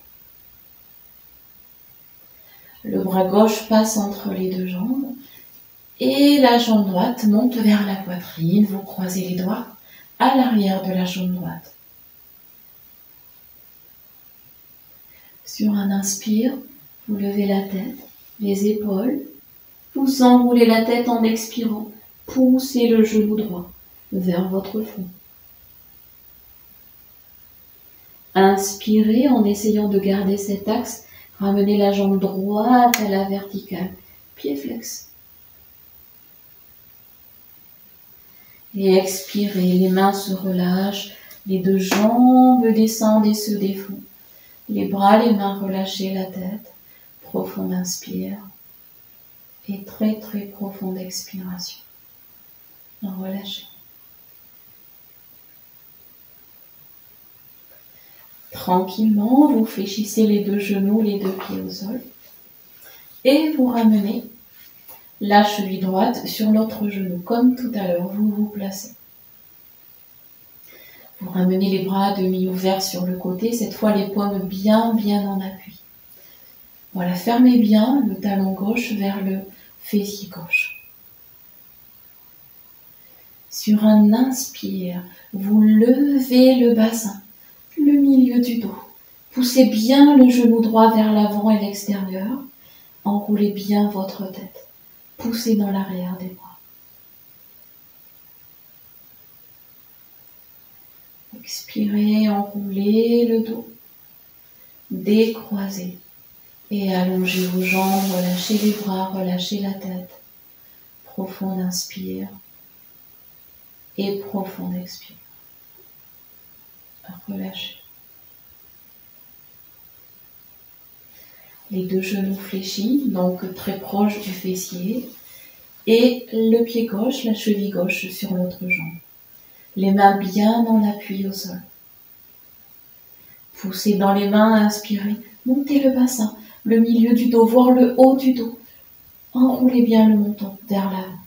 [SPEAKER 1] Le bras gauche passe entre les deux jambes et la jambe droite monte vers la poitrine. Vous croisez les doigts à l'arrière de la jambe droite. Sur un inspire, vous levez la tête, les épaules, vous enroulez la tête en expirant, poussez le genou droit vers votre front. Inspirez en essayant de garder cet axe, ramenez la jambe droite à la verticale, pied flex. Et expirez, les mains se relâchent, les deux jambes descendent et se défont. Les bras, les mains relâchées, la tête. Profonde inspire et très très profonde expiration. Relâchez. Tranquillement, vous fléchissez les deux genoux, les deux pieds au sol et vous ramenez la cheville droite sur l'autre genou. Comme tout à l'heure, vous vous placez. Vous ramenez les bras à demi ouverts sur le côté, cette fois les paumes bien en appui. Voilà, fermez bien le talon gauche vers le fessier gauche. Sur un inspire, vous levez le bassin, le milieu du dos. Poussez bien le genou droit vers l'avant et l'extérieur. Enroulez bien votre tête. Poussez dans l'arrière des bras. Expirez, enroulez le dos. Décroisez. Et allongez vos jambes, relâchez les bras, relâchez la tête. Profonde inspire et profonde expire. Relâchez. Les deux genoux fléchis, donc très proches du fessier. Et le pied gauche, la cheville gauche sur l'autre jambe. Les mains bien en appui au sol. Poussez dans les mains, inspirez. Montez le bassin. Le milieu du dos, voire le haut du dos. Enroulez bien le menton vers l'avant.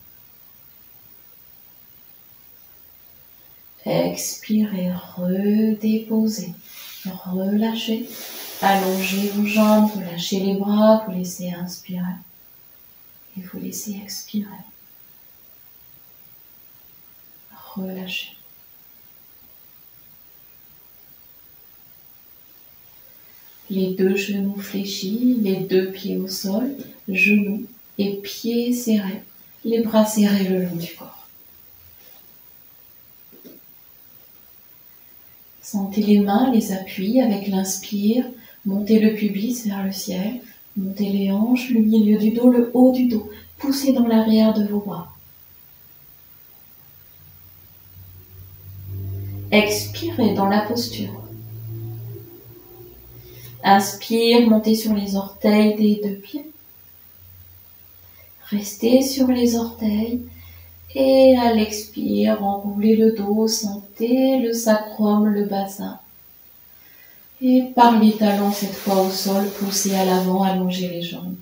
[SPEAKER 1] Expirez, redéposez, relâchez, allongez vos jambes, relâchez les bras, vous laissez inspirer et vous laissez expirer. Relâchez. Les deux genoux fléchis, les deux pieds au sol, genoux et pieds serrés, les bras serrés le long du corps. Sentez les mains, les appuis avec l'inspire, montez le pubis vers le ciel, montez les hanches, le milieu du dos, le haut du dos, poussez dans l'arrière de vos bras. Expirez dans la posture. Inspire, montez sur les orteils des deux pieds. Restez sur les orteils et à l'expire, enroulez le dos, sentez le sacrum, le bassin. Et par les talons, cette fois au sol, poussez à l'avant, allongez les jambes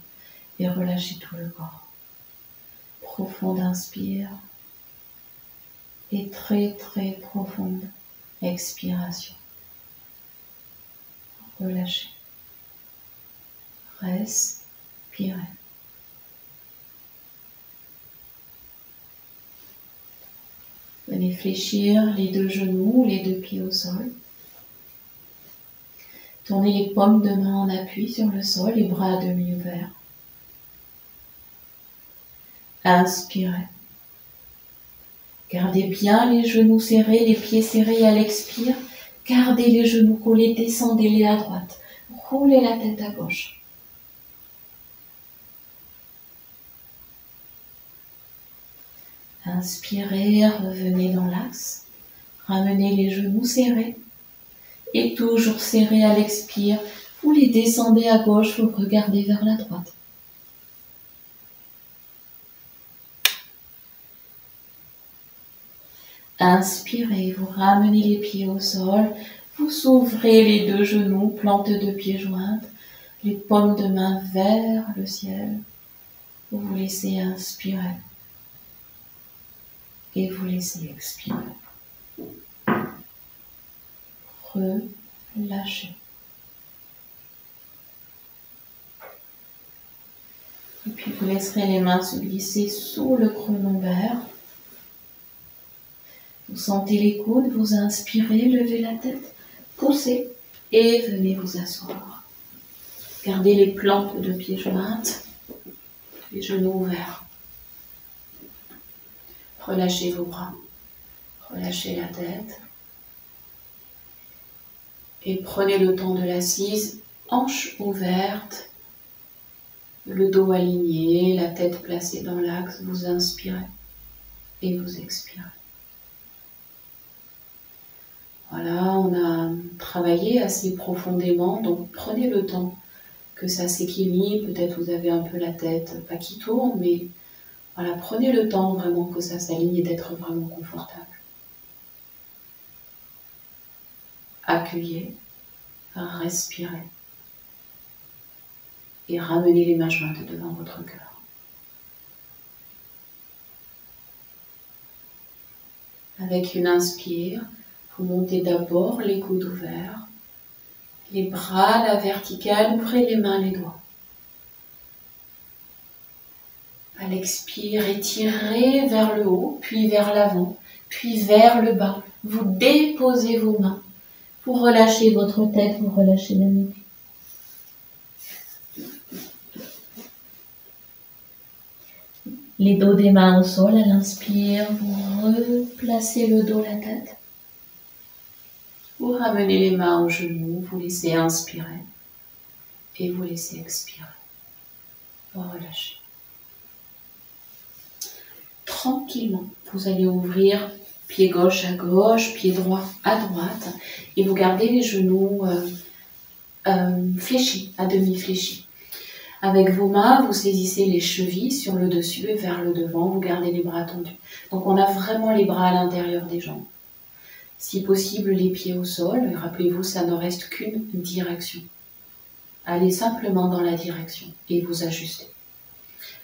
[SPEAKER 1] et relâchez tout le corps. Profonde inspire Et très très profonde expiration. Relâchez. Respirez. Venez fléchir les deux genoux, les deux pieds au sol. Tournez les paumes de main en appui sur le sol, les bras à demi ouverts. Inspirez. Gardez bien les genoux serrés, les pieds serrés à l'expire. Gardez les genoux collés, descendez-les à droite. Roulez la tête à gauche. Inspirez, revenez dans l'axe. Ramenez les genoux serrés. Et toujours serrés à l'expire. Vous les descendez à gauche, vous regardez vers la droite. Inspirez, vous ramenez les pieds au sol. Vous ouvrez les deux genoux, plantes de pieds jointes. Les paumes de main vers le ciel. Vous vous laissez inspirer. Et vous laissez expirer. Relâchez. Et puis vous laisserez les mains se glisser sous le creux lombaire. Vous sentez les coudes, vous inspirez, levez la tête, poussez et venez vous asseoir. Gardez les plantes de pieds jointes, les genoux ouverts. Relâchez vos bras, relâchez la tête. Et prenez le temps de l'assise, hanches ouvertes, le dos aligné, la tête placée dans l'axe. Vous inspirez et vous expirez. Voilà, on a travaillé assez profondément, donc prenez le temps que ça s'équilibre. Peut-être vous avez un peu la tête, pas qui tourne, mais voilà, prenez le temps vraiment que ça s'aligne et d'être vraiment confortable. Accueillez, respirez et ramenez les mains jointes devant votre cœur. Avec une inspire, vous montez d'abord les coudes ouverts, les bras à la verticale, ouvrez les mains, les doigts. À l'expire, étirez vers le haut, puis vers l'avant, puis vers le bas. Vous déposez vos mains. Vous relâchez votre tête, vous relâchez la nuque. Les dos des mains au sol, à l'inspire, vous replacez le dos, la tête. Vous ramenez les mains aux genoux, vous laissez inspirer et vous laissez expirer. Vous relâchez. Tranquillement, vous allez ouvrir pied gauche à gauche, pied droit à droite et vous gardez les genoux fléchis, à demi fléchis. Avec vos mains, vous saisissez les chevilles sur le dessus et vers le devant, vous gardez les bras tendus. Donc on a vraiment les bras à l'intérieur des jambes. Si possible, les pieds au sol. Rappelez-vous, ça ne reste qu'une direction. Allez simplement dans la direction et vous ajustez.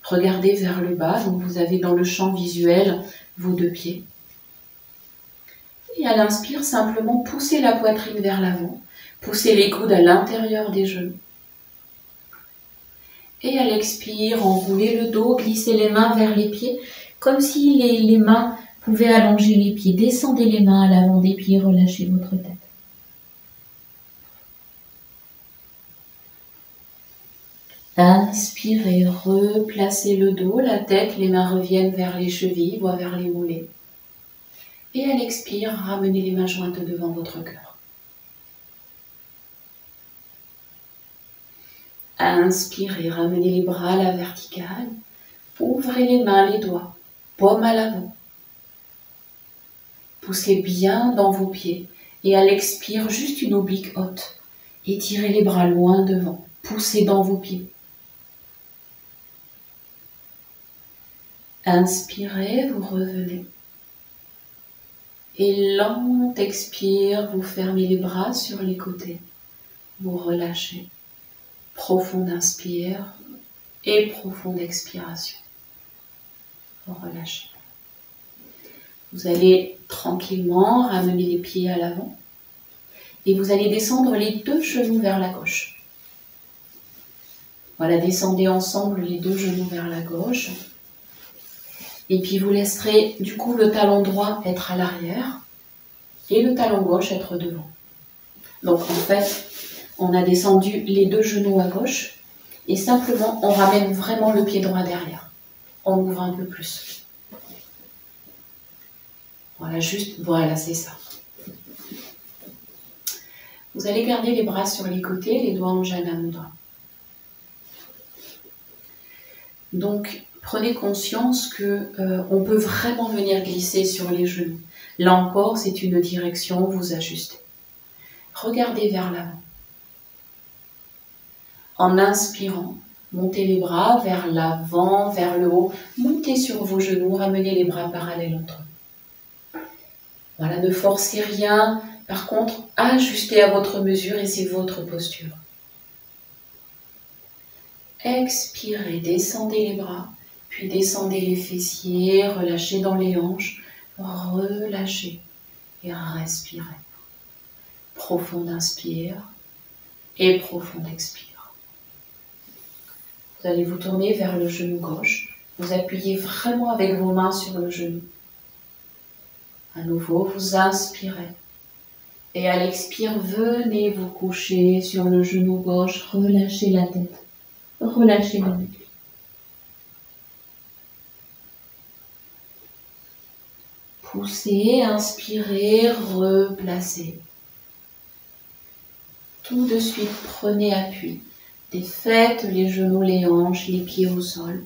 [SPEAKER 1] Regardez vers le bas, donc vous avez dans le champ visuel vos deux pieds. Et à l'inspire, simplement poussez la poitrine vers l'avant. Poussez les coudes à l'intérieur des genoux. Et à l'expire, enroulez le dos, glissez les mains vers les pieds, comme si les mains pouvaient allonger les pieds. Descendez les mains à l'avant des pieds, relâchez votre tête. Inspirez, replacez le dos, la tête, les mains reviennent vers les chevilles, voire vers les mollets. Et à l'expire, ramenez les mains jointes devant votre cœur. Inspirez, ramenez les bras à la verticale. Ouvrez les mains, les doigts, paume à l'avant. Poussez bien dans vos pieds. Et à l'expire, juste une oblique haute. Étirez les bras loin devant. Poussez dans vos pieds. Inspirez, vous revenez. Et lent expire, vous fermez les bras sur les côtés. Vous relâchez. Profonde inspire et profonde expiration. Vous relâchez. Vous allez tranquillement ramener les pieds à l'avant et vous allez descendre les 2 genoux vers la gauche. Voilà, descendez ensemble les 2 genoux vers la gauche. Et puis vous laisserez du coup le talon droit être à l'arrière et le talon gauche être devant. Donc en fait, on a descendu les 2 genoux à gauche et simplement on ramène vraiment le pied droit derrière. On ouvre un peu plus. Voilà, juste, voilà, c'est ça. Vous allez garder les bras sur les côtés, les doigts en Jana Mudra. Donc, prenez conscience que on peut vraiment venir glisser sur les genoux. Là encore, c'est une direction, vous ajustez. Regardez vers l'avant. En inspirant, montez les bras vers l'avant, vers le haut. Montez sur vos genoux, ramenez les bras parallèles entre eux. Voilà, ne forcez rien. Par contre, ajustez à votre mesure et c'est votre posture. Expirez, descendez les bras, puis descendez les fessiers, relâchez dans les hanches, relâchez et respirez. Profond inspire et profond expire. Vous allez vous tourner vers le genou gauche, vous appuyez vraiment avec vos mains sur le genou. À nouveau, vous inspirez. Et à l'expire, venez vous coucher sur le genou gauche, relâchez la tête, relâchez le nuque. Poussez, inspirez, replacez. Tout de suite, prenez appui. Défaites les genoux, les hanches, les pieds au sol.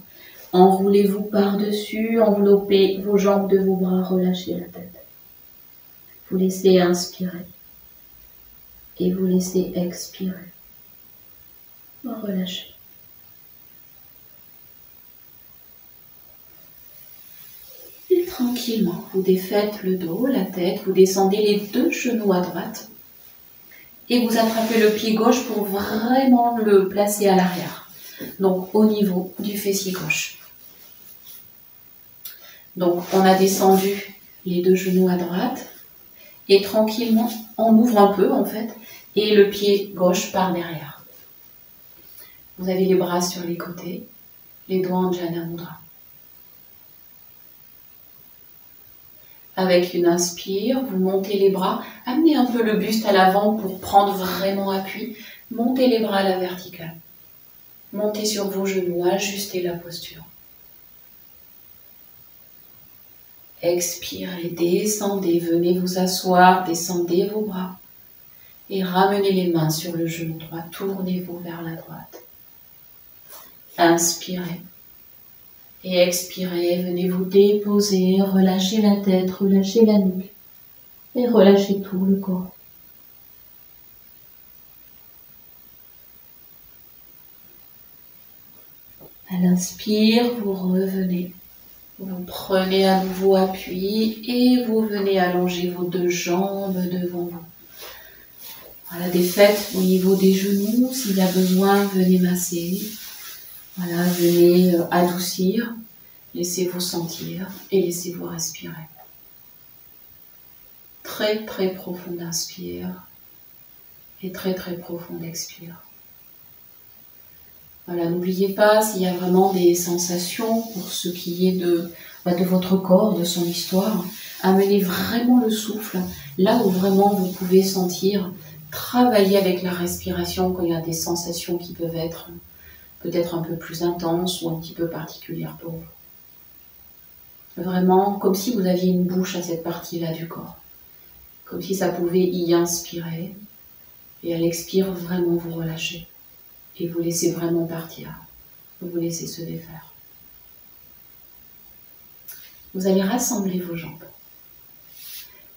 [SPEAKER 1] Enroulez-vous par-dessus, enveloppez vos jambes de vos bras, relâchez la tête. Vous laissez inspirer. Et vous laissez expirer. Relâchez. Et tranquillement, vous défaites le dos, la tête, vous descendez les 2 genoux à droite et vous attrapez le pied gauche pour vraiment le placer à l'arrière, donc au niveau du fessier gauche. Donc on a descendu les 2 genoux à droite et tranquillement on ouvre un peu en fait et le pied gauche part derrière. Vous avez les bras sur les côtés, les doigts en Jana Mudra. Avec une inspire, vous montez les bras, amenez un peu le buste à l'avant pour prendre vraiment appui. Montez les bras à la verticale. Montez sur vos genoux, ajustez la posture. Expirez, descendez, venez vous asseoir, descendez vos bras. Et ramenez les mains sur le genou droit, tournez-vous vers la droite. Inspirez. Et expirez, venez vous déposer, relâchez la tête, relâchez la nuque et relâchez tout le corps. À l'inspire, vous revenez, vous prenez à nouveau appui et vous venez allonger vos 2 jambes devant vous. Voilà, défaites au niveau des genoux, s'il y a besoin, venez masser. Voilà, venez adoucir. Laissez-vous sentir et laissez-vous respirer. Très très profond inspire et très très profond expire. Voilà, n'oubliez pas s'il y a vraiment des sensations pour ce qui est de votre corps, de son histoire, amenez vraiment le souffle là où vraiment vous pouvez sentir, travailler avec la respiration quand il y a des sensations qui peuvent être peut-être un peu plus intenses ou un petit peu particulières pour vous. Vraiment comme si vous aviez une bouche à cette partie-là du corps. Comme si ça pouvait y inspirer. Et à l'expire, vraiment vous relâchez. Et vous laissez vraiment partir. Vous laissez se défaire. Vous allez rassembler vos jambes.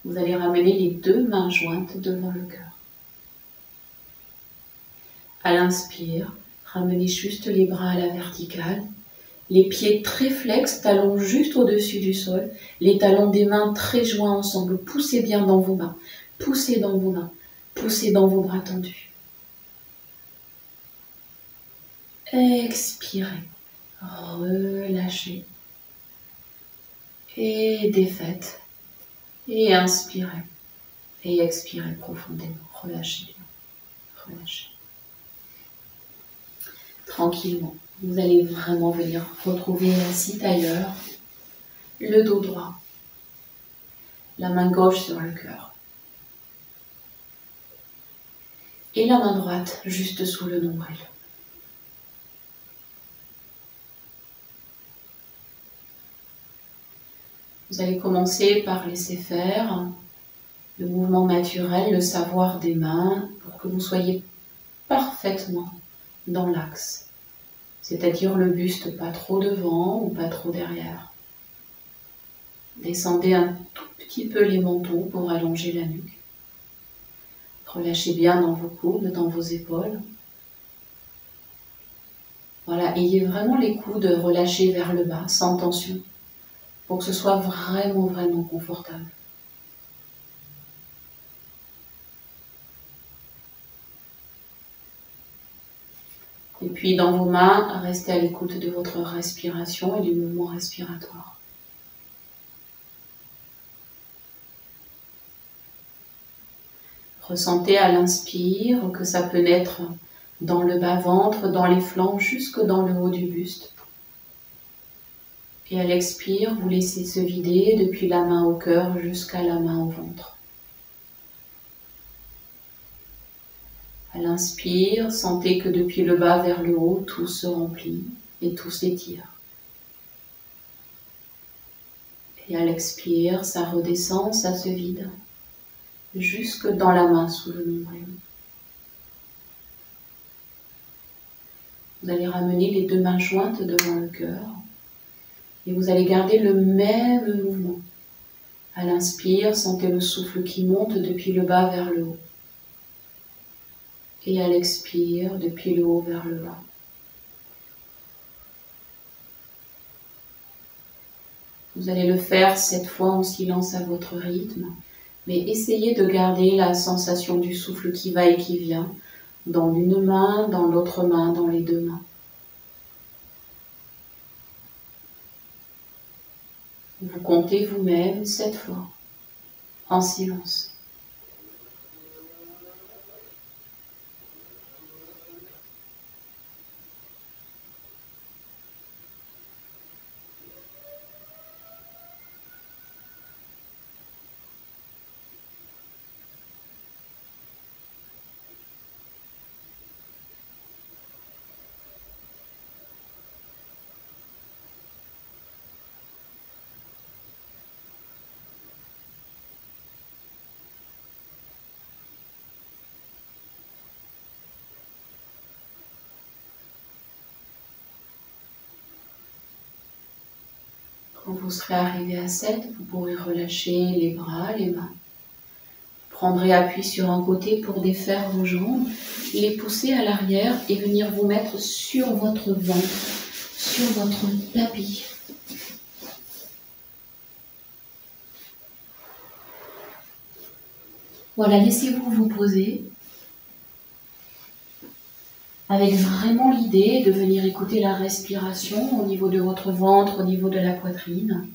[SPEAKER 1] Vous allez ramener les 2 mains jointes devant le cœur. À l'inspire, ramenez juste les bras à la verticale. Les pieds très flex, talons juste au-dessus du sol. Les talons des mains très joints ensemble. Poussez bien dans vos mains. Poussez dans vos mains. Poussez dans vos bras tendus. Expirez. Relâchez. Et défaites. Et inspirez. Et expirez profondément. Relâchez bien. Relâchez. Tranquillement. Vous allez vraiment venir retrouver assis tailleur, le dos droit, la main gauche sur le cœur et la main droite juste sous le nombril. Vous allez commencer par laisser faire le mouvement naturel, le savoir des mains pour que vous soyez parfaitement dans l'axe. C'est-à-dire le buste pas trop devant ou pas trop derrière. Descendez un tout petit peu les mentons pour allonger la nuque. Relâchez bien dans vos coudes, dans vos épaules. Voilà, ayez vraiment les coudes relâchés vers le bas, sans tension, pour que ce soit vraiment, vraiment confortable. Et puis dans vos mains, restez à l'écoute de votre respiration et du mouvement respiratoire. Ressentez à l'inspire que ça peut naître dans le bas-ventre, dans les flancs, jusque dans le haut du buste. Et à l'expire, vous laissez se vider depuis la main au cœur jusqu'à la main au ventre. À l'inspire, sentez que depuis le bas vers le haut, tout se remplit et tout s'étire. Et à l'expire, ça redescend, ça se vide, jusque dans la main sous le nombril. Vous allez ramener les deux mains jointes devant le cœur et vous allez garder le même mouvement. À l'inspire, sentez le souffle qui monte depuis le bas vers le haut. Et à l'expire, depuis le haut vers le bas. Vous allez le faire cette fois en silence à votre rythme, mais essayez de garder la sensation du souffle qui va et qui vient, dans l'une main, dans l'autre main, dans les deux mains. Vous comptez vous-même 7 fois, en silence. Quand vous serez arrivé à 7, vous pourrez relâcher les bras, les mains. Vous prendrez appui sur un côté pour défaire vos jambes, les pousser à l'arrière et venir vous mettre sur votre ventre, sur votre tapis. Voilà, laissez-vous vous poser avec vraiment l'idée de venir écouter la respiration au niveau de votre ventre, au niveau de la poitrine.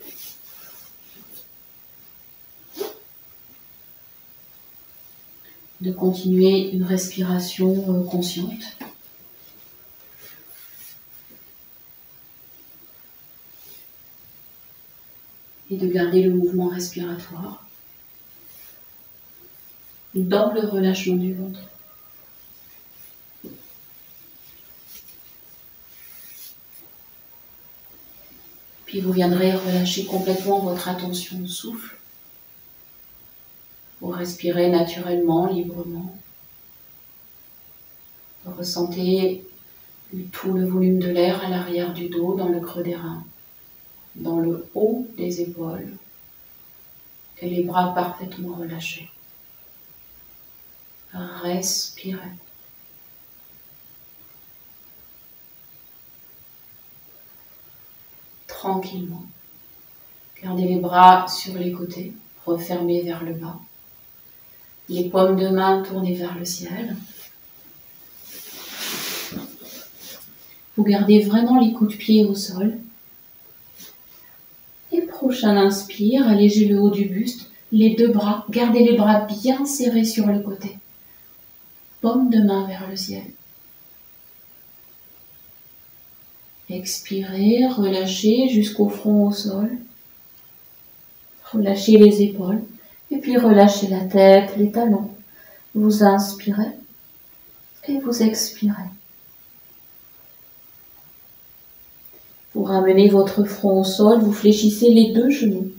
[SPEAKER 1] De continuer une respiration consciente. Et de garder le mouvement respiratoire dans le relâchement du ventre. Puis vous viendrez relâcher complètement votre attention au souffle. Vous respirez naturellement, librement. Vous ressentez tout le volume de l'air à l'arrière du dos, dans le creux des reins, dans le haut des épaules et les bras parfaitement relâchés. Respirez. Tranquillement. Gardez les bras sur les côtés, refermés vers le bas. Les paumes de main tournées vers le ciel. Vous gardez vraiment les coups de pied au sol. Et prochain inspire, allégez le haut du buste, Les deux bras, gardez les bras bien serrés sur le côté. Paume de main vers le ciel. Expirez, relâchez jusqu'au front au sol. Relâchez les épaules et puis relâchez la tête, les talons. Vous inspirez et vous expirez. Vous ramenez votre front au sol, vous fléchissez les deux genoux.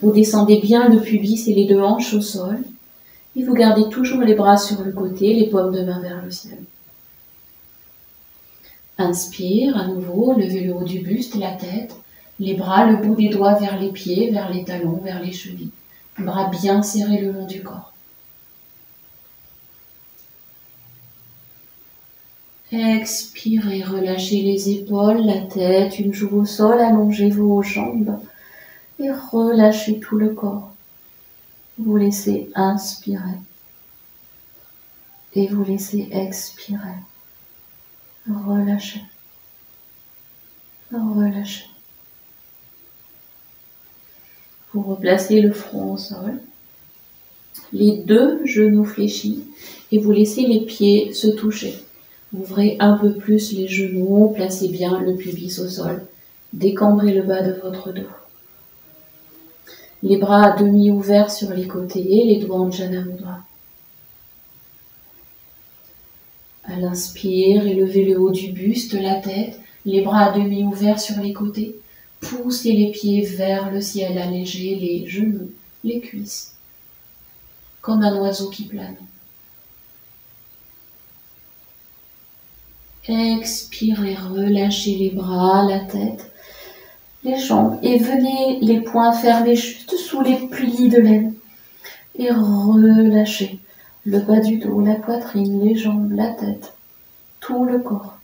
[SPEAKER 1] Vous descendez bien le pubis et les deux hanches au sol. Et vous gardez toujours les bras sur le côté, les paumes de main vers le ciel. Inspire à nouveau, levez le haut du buste, la tête, les bras, le bout des doigts vers les pieds, vers les talons, vers les chevilles. Bras bien serrés le long du corps. Expirez, relâchez les épaules, la tête, une joue au sol, allongez vos jambes et relâchez tout le corps. Vous laissez inspirer et vous laissez expirer. Relâchez, relâchez. Vous replacez le front au sol, les deux genoux fléchis et vous laissez les pieds se toucher. Ouvrez un peu plus les genoux, placez bien le pubis au sol, décambrez le bas de votre dos. Les bras à demi ouverts sur les côtés, les doigts en Jana Mudra. À l'inspire, élevez le haut du buste, la tête, les bras à demi ouverts sur les côtés. Poussez les pieds vers le ciel, allégez les genoux, les cuisses, comme un oiseau qui plane. Expirez, relâchez les bras, la tête, les jambes et venez les poings fermés juste sous les plis de l'aine. Et relâchez le bas du dos, la poitrine, les jambes, la tête, tout le corps.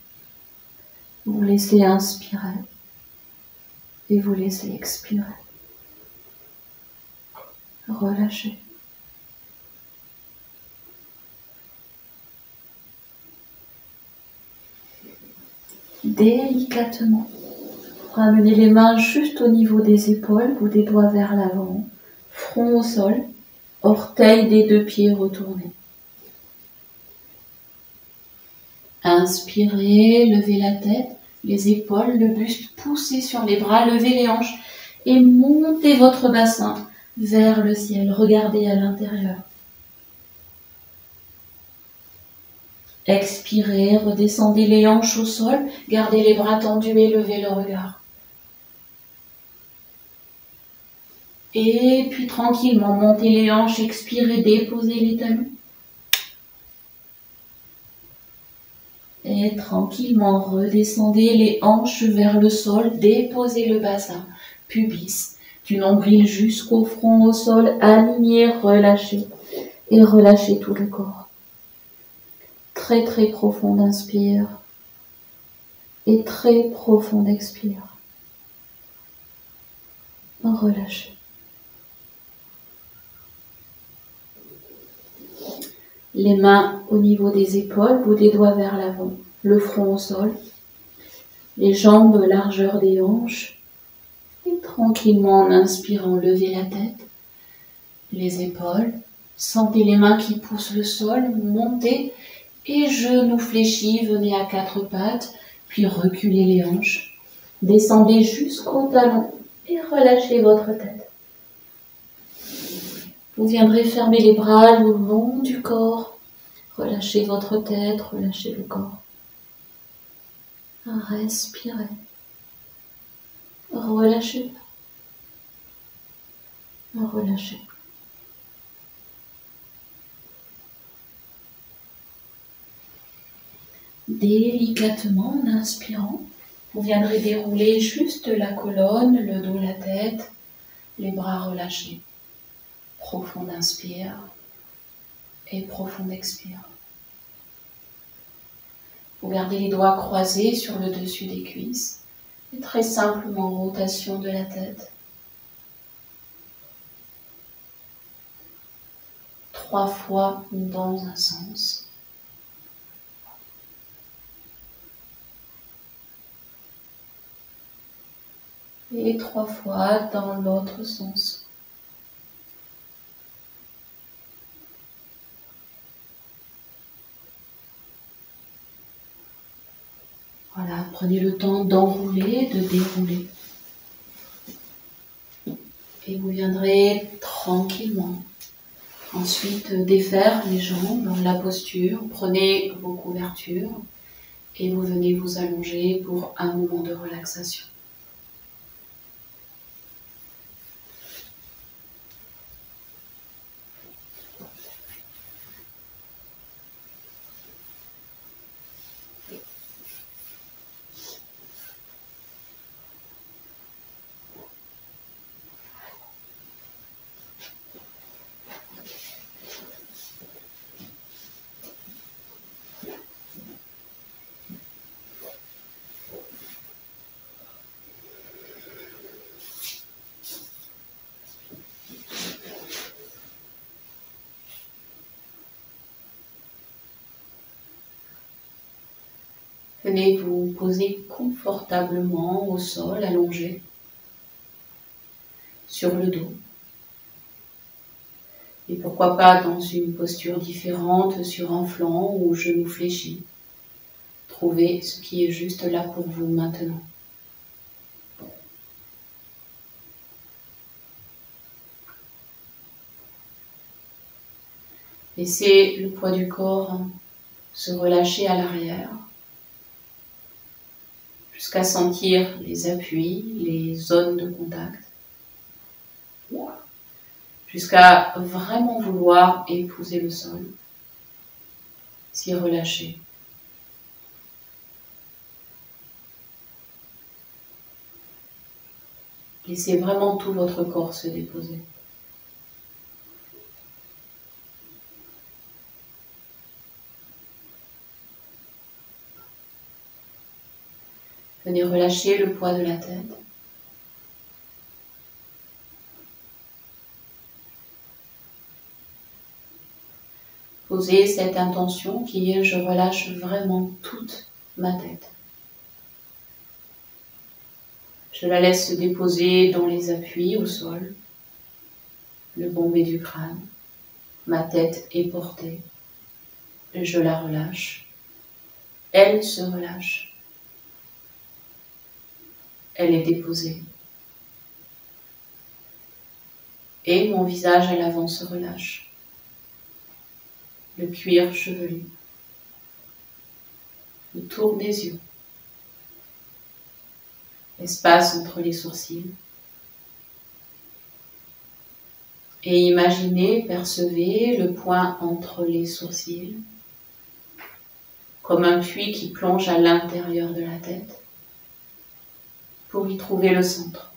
[SPEAKER 1] Vous laissez inspirer et vous laissez expirer. Relâchez. Délicatement, ramenez les mains juste au niveau des épaules, bout des doigts vers l'avant, front au sol, orteils des deux pieds retournés. Inspirez, levez la tête, les épaules, le buste, poussez sur les bras, levez les hanches et montez votre bassin vers le ciel. Regardez à l'intérieur. Expirez, redescendez les hanches au sol, gardez les bras tendus et levez le regard. Et puis tranquillement, montez les hanches, expirez, déposez les talons. Et tranquillement, redescendez les hanches vers le sol, déposez le bassin, pubis, du nombril jusqu'au front au sol, aligné, relâchez et relâchez tout le corps. Très très profond inspire et très profond expire. Relâchez. Les mains au niveau des épaules, bout des doigts vers l'avant, le front au sol, les jambes largeur des hanches. Et tranquillement en inspirant, levez la tête, les épaules, sentez les mains qui poussent le sol, montez et genoux fléchis, venez à quatre pattes, puis reculez les hanches, descendez jusqu'au talon et relâchez votre tête. Vous viendrez fermer les bras le long du corps, relâchez votre tête, relâchez le corps. Respirez, relâchez, relâchez. Délicatement, en inspirant, vous viendrez dérouler juste la colonne, le dos, la tête, les bras relâchés. Profond inspire et profond expire. Vous gardez les doigts croisés sur le dessus des cuisses et très simplement rotation de la tête. 3 fois dans un sens. Et 3 fois dans l'autre sens. Voilà, prenez le temps d'enrouler, de dérouler. Et vous viendrez tranquillement. Ensuite, défaire les jambes, la posture. Prenez vos couvertures et vous venez vous allonger pour un moment de relaxation. Venez vous poser confortablement au sol, allongé, sur le dos. Et pourquoi pas dans une posture différente, sur un flanc ou genou fléchi. Trouvez ce qui est juste là pour vous maintenant. Laissez le poids du corps se relâcher à l'arrière, jusqu'à sentir les appuis, les zones de contact, jusqu'à vraiment vouloir épouser le sol, s'y relâcher. Laissez vraiment tout votre corps se déposer. Venez relâcher le poids de la tête. Posez cette intention qui est: je relâche vraiment toute ma tête. Je la laisse se déposer dans les appuis au sol, le bombé du crâne. Ma tête est portée. Je la relâche. Elle se relâche. Elle est déposée. Et mon visage à l'avant se relâche. Le cuir chevelu. Le tour des yeux. L'espace entre les sourcils. Et imaginez, percevez le point entre les sourcils, comme un puits qui plonge à l'intérieur de la tête, pour y trouver le centre.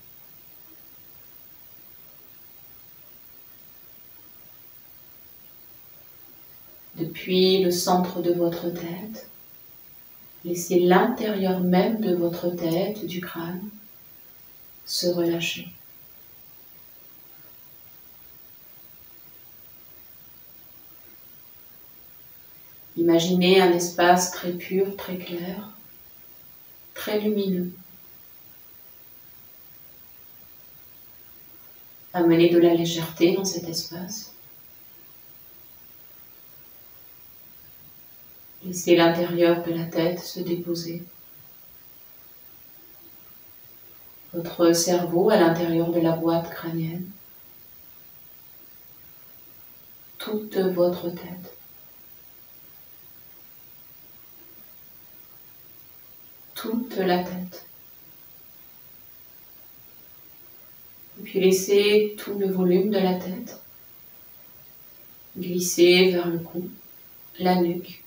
[SPEAKER 1] Depuis le centre de votre tête, laissez l'intérieur même de votre tête, du crâne, se relâcher. Imaginez un espace très pur, très clair, très lumineux. Amenez de la légèreté dans cet espace. Laissez l'intérieur de la tête se déposer. Votre cerveau à l'intérieur de la boîte crânienne. Toute votre tête. Toute la tête. Et puis laissez tout le volume de la tête glisser vers le cou, la nuque.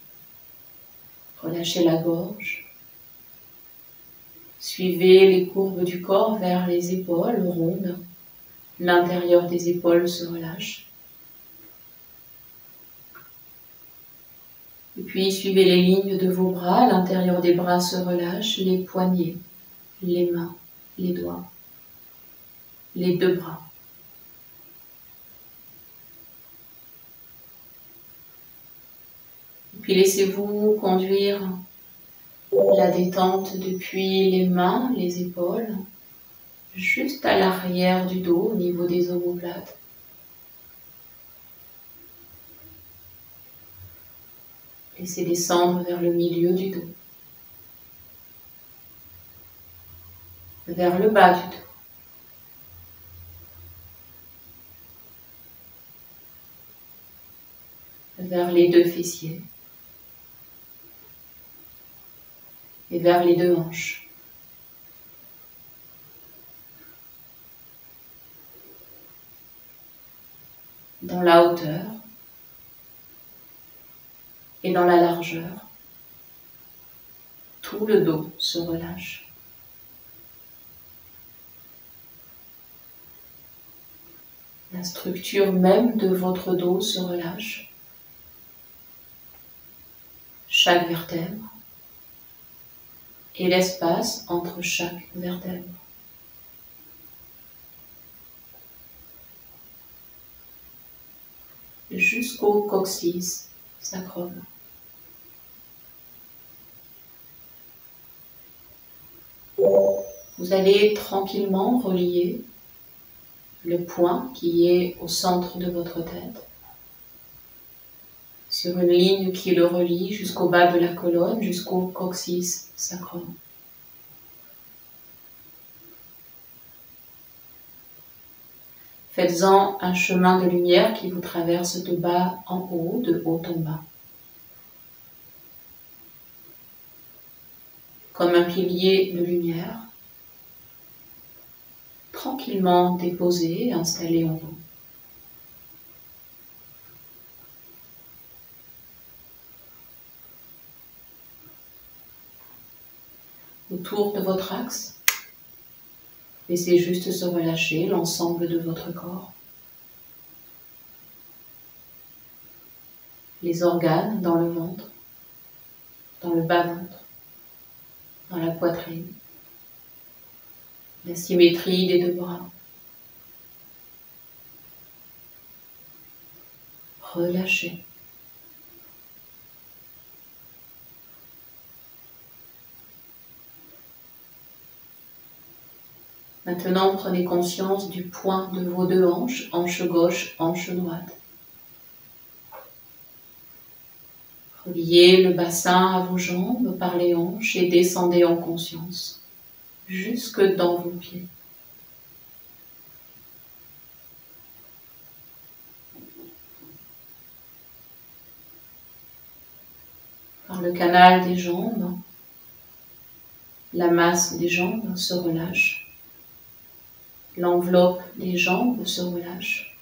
[SPEAKER 1] Relâchez la gorge. Suivez les courbes du corps vers les épaules rondes. L'intérieur des épaules se relâche. Et puis suivez les lignes de vos bras. L'intérieur des bras se relâche. Les poignets, les mains, les doigts, les deux bras. Et puis laissez-vous conduire la détente depuis les mains, les épaules, juste à l'arrière du dos, au niveau des omoplates. Laissez descendre vers le milieu du dos. vers le bas du dos. Vers les deux fessiers et vers les deux hanches. Dans la hauteur et dans la largeur, tout le dos se relâche. La structure même de votre dos se relâche. Chaque vertèbre et l'espace entre chaque vertèbre. Jusqu'au coccyx sacrum. Vous allez tranquillement relier le point qui est au centre de votre tête sur une ligne qui le relie jusqu'au bas de la colonne, jusqu'au coccyx sacrum. Faites-en un chemin de lumière qui vous traverse de bas en haut, de haut en bas. Comme un pilier de lumière, tranquillement déposé et installé en vous. Autour de votre axe, laissez juste se relâcher l'ensemble de votre corps. Les organes dans le ventre, dans le bas-ventre, dans la poitrine, la symétrie des deux bras. Relâchez. Maintenant, prenez conscience du point de vos deux hanches, hanche gauche, hanche droite. Reliez le bassin à vos jambes par les hanches et descendez en conscience, jusque dans vos pieds. Par le canal des jambes, la masse des jambes se relâche. L'enveloppe des jambes se relâche.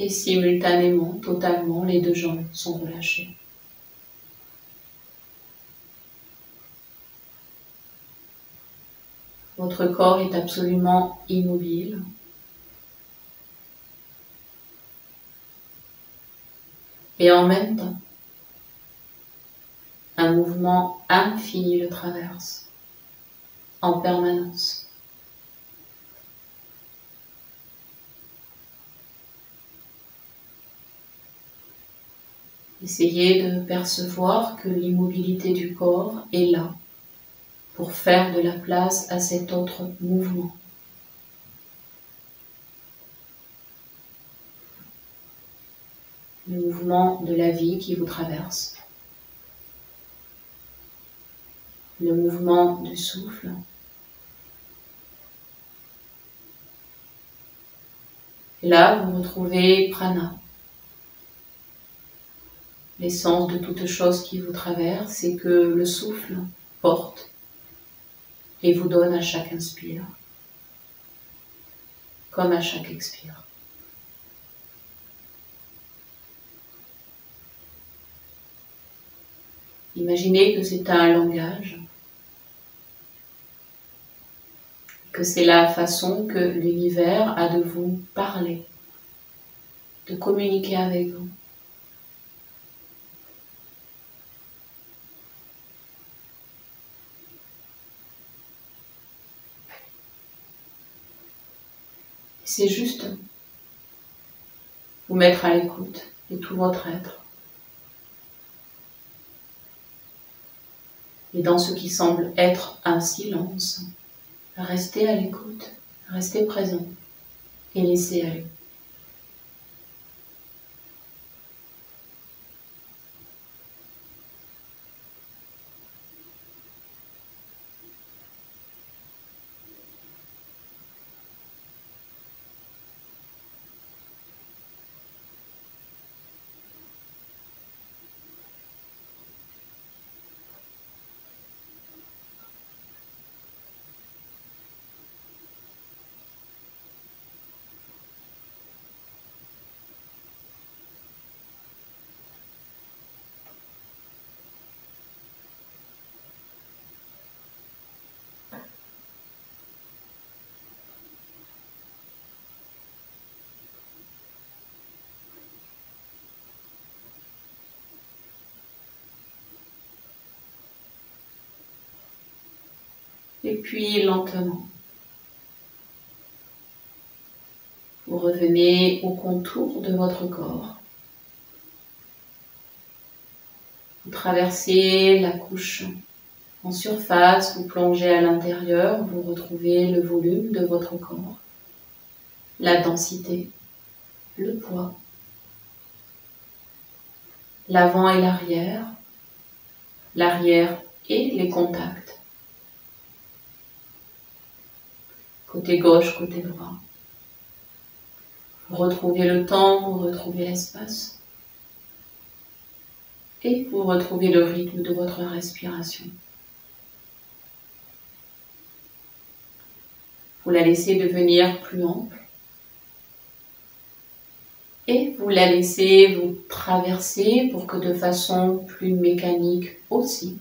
[SPEAKER 1] Et simultanément, totalement, les deux jambes sont relâchées. Votre corps est absolument immobile. Et en même temps, un mouvement infini le traverse, en permanence. Essayez de percevoir que l'immobilité du corps est là pour faire de la place à cet autre mouvement. Le mouvement de la vie qui vous traverse. Le mouvement du souffle. Et là, vous retrouvez prana. L'essence de toute chose qui vous traverse et que le souffle porte et vous donne à chaque inspire, comme à chaque expire. Imaginez que c'est un langage, que c'est la façon que l'univers a de vous parler, de communiquer avec vous. C'est juste vous mettre à l'écoute de tout votre être. Et dans ce qui semble être un silence, restez à l'écoute, restez présent et laissez aller. Et puis lentement, vous revenez au contour de votre corps. Vous traversez la couche en surface, vous plongez à l'intérieur, vous retrouvez le volume de votre corps, la densité, le poids, l'avant et l'arrière et les contacts, côté gauche, côté droit. Vous retrouvez le temps, vous retrouvez l'espace et vous retrouvez le rythme de votre respiration. Vous la laissez devenir plus ample et vous la laissez vous traverser pour que de façon plus mécanique aussi,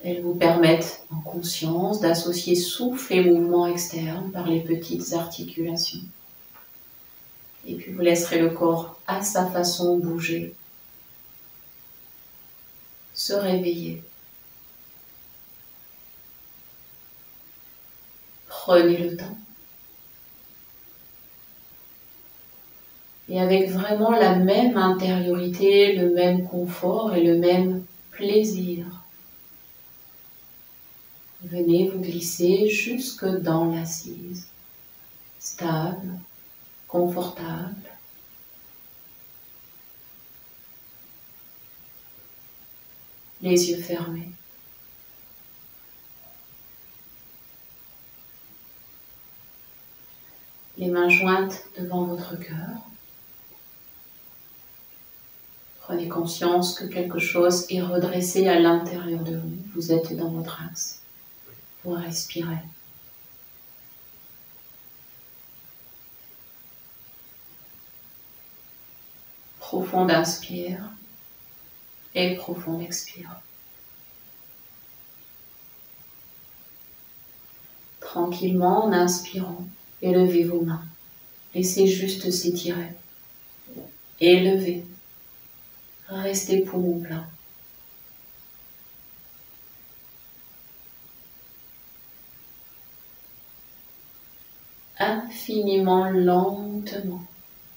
[SPEAKER 1] elle vous permette en conscience d'associer souffle et mouvement externe par les petites articulations. Et puis vous laisserez le corps à sa façon bouger, se réveiller. Prenez le temps. Et avec vraiment la même intériorité, le même confort et le même plaisir, venez vous glisser jusque dans l'assise, stable, confortable. Les yeux fermés. Les mains jointes devant votre cœur. Prenez conscience que quelque chose est redressé à l'intérieur de vous. Vous êtes dans votre axe. Vous respirez. Profond inspire et profond expire. Tranquillement en inspirant, élevez vos mains. Laissez juste s'étirer. Élevez. Restez poumon plein. Infiniment lentement,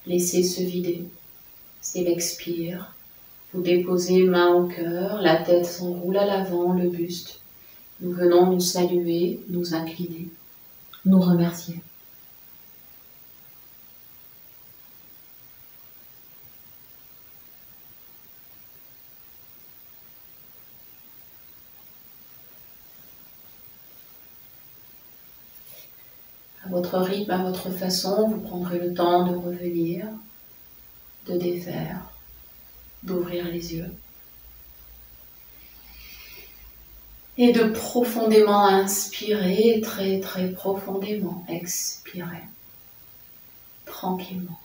[SPEAKER 1] laissez se vider. C'est l'expire. Vous déposez main au cœur, la tête s'enroule à l'avant, le buste. Nous venons nous saluer, nous incliner, nous remercier. À votre rythme, à votre façon, vous prendrez le temps de revenir, de défaire, d'ouvrir les yeux. Et de profondément inspirer, très très profondément expirer, tranquillement.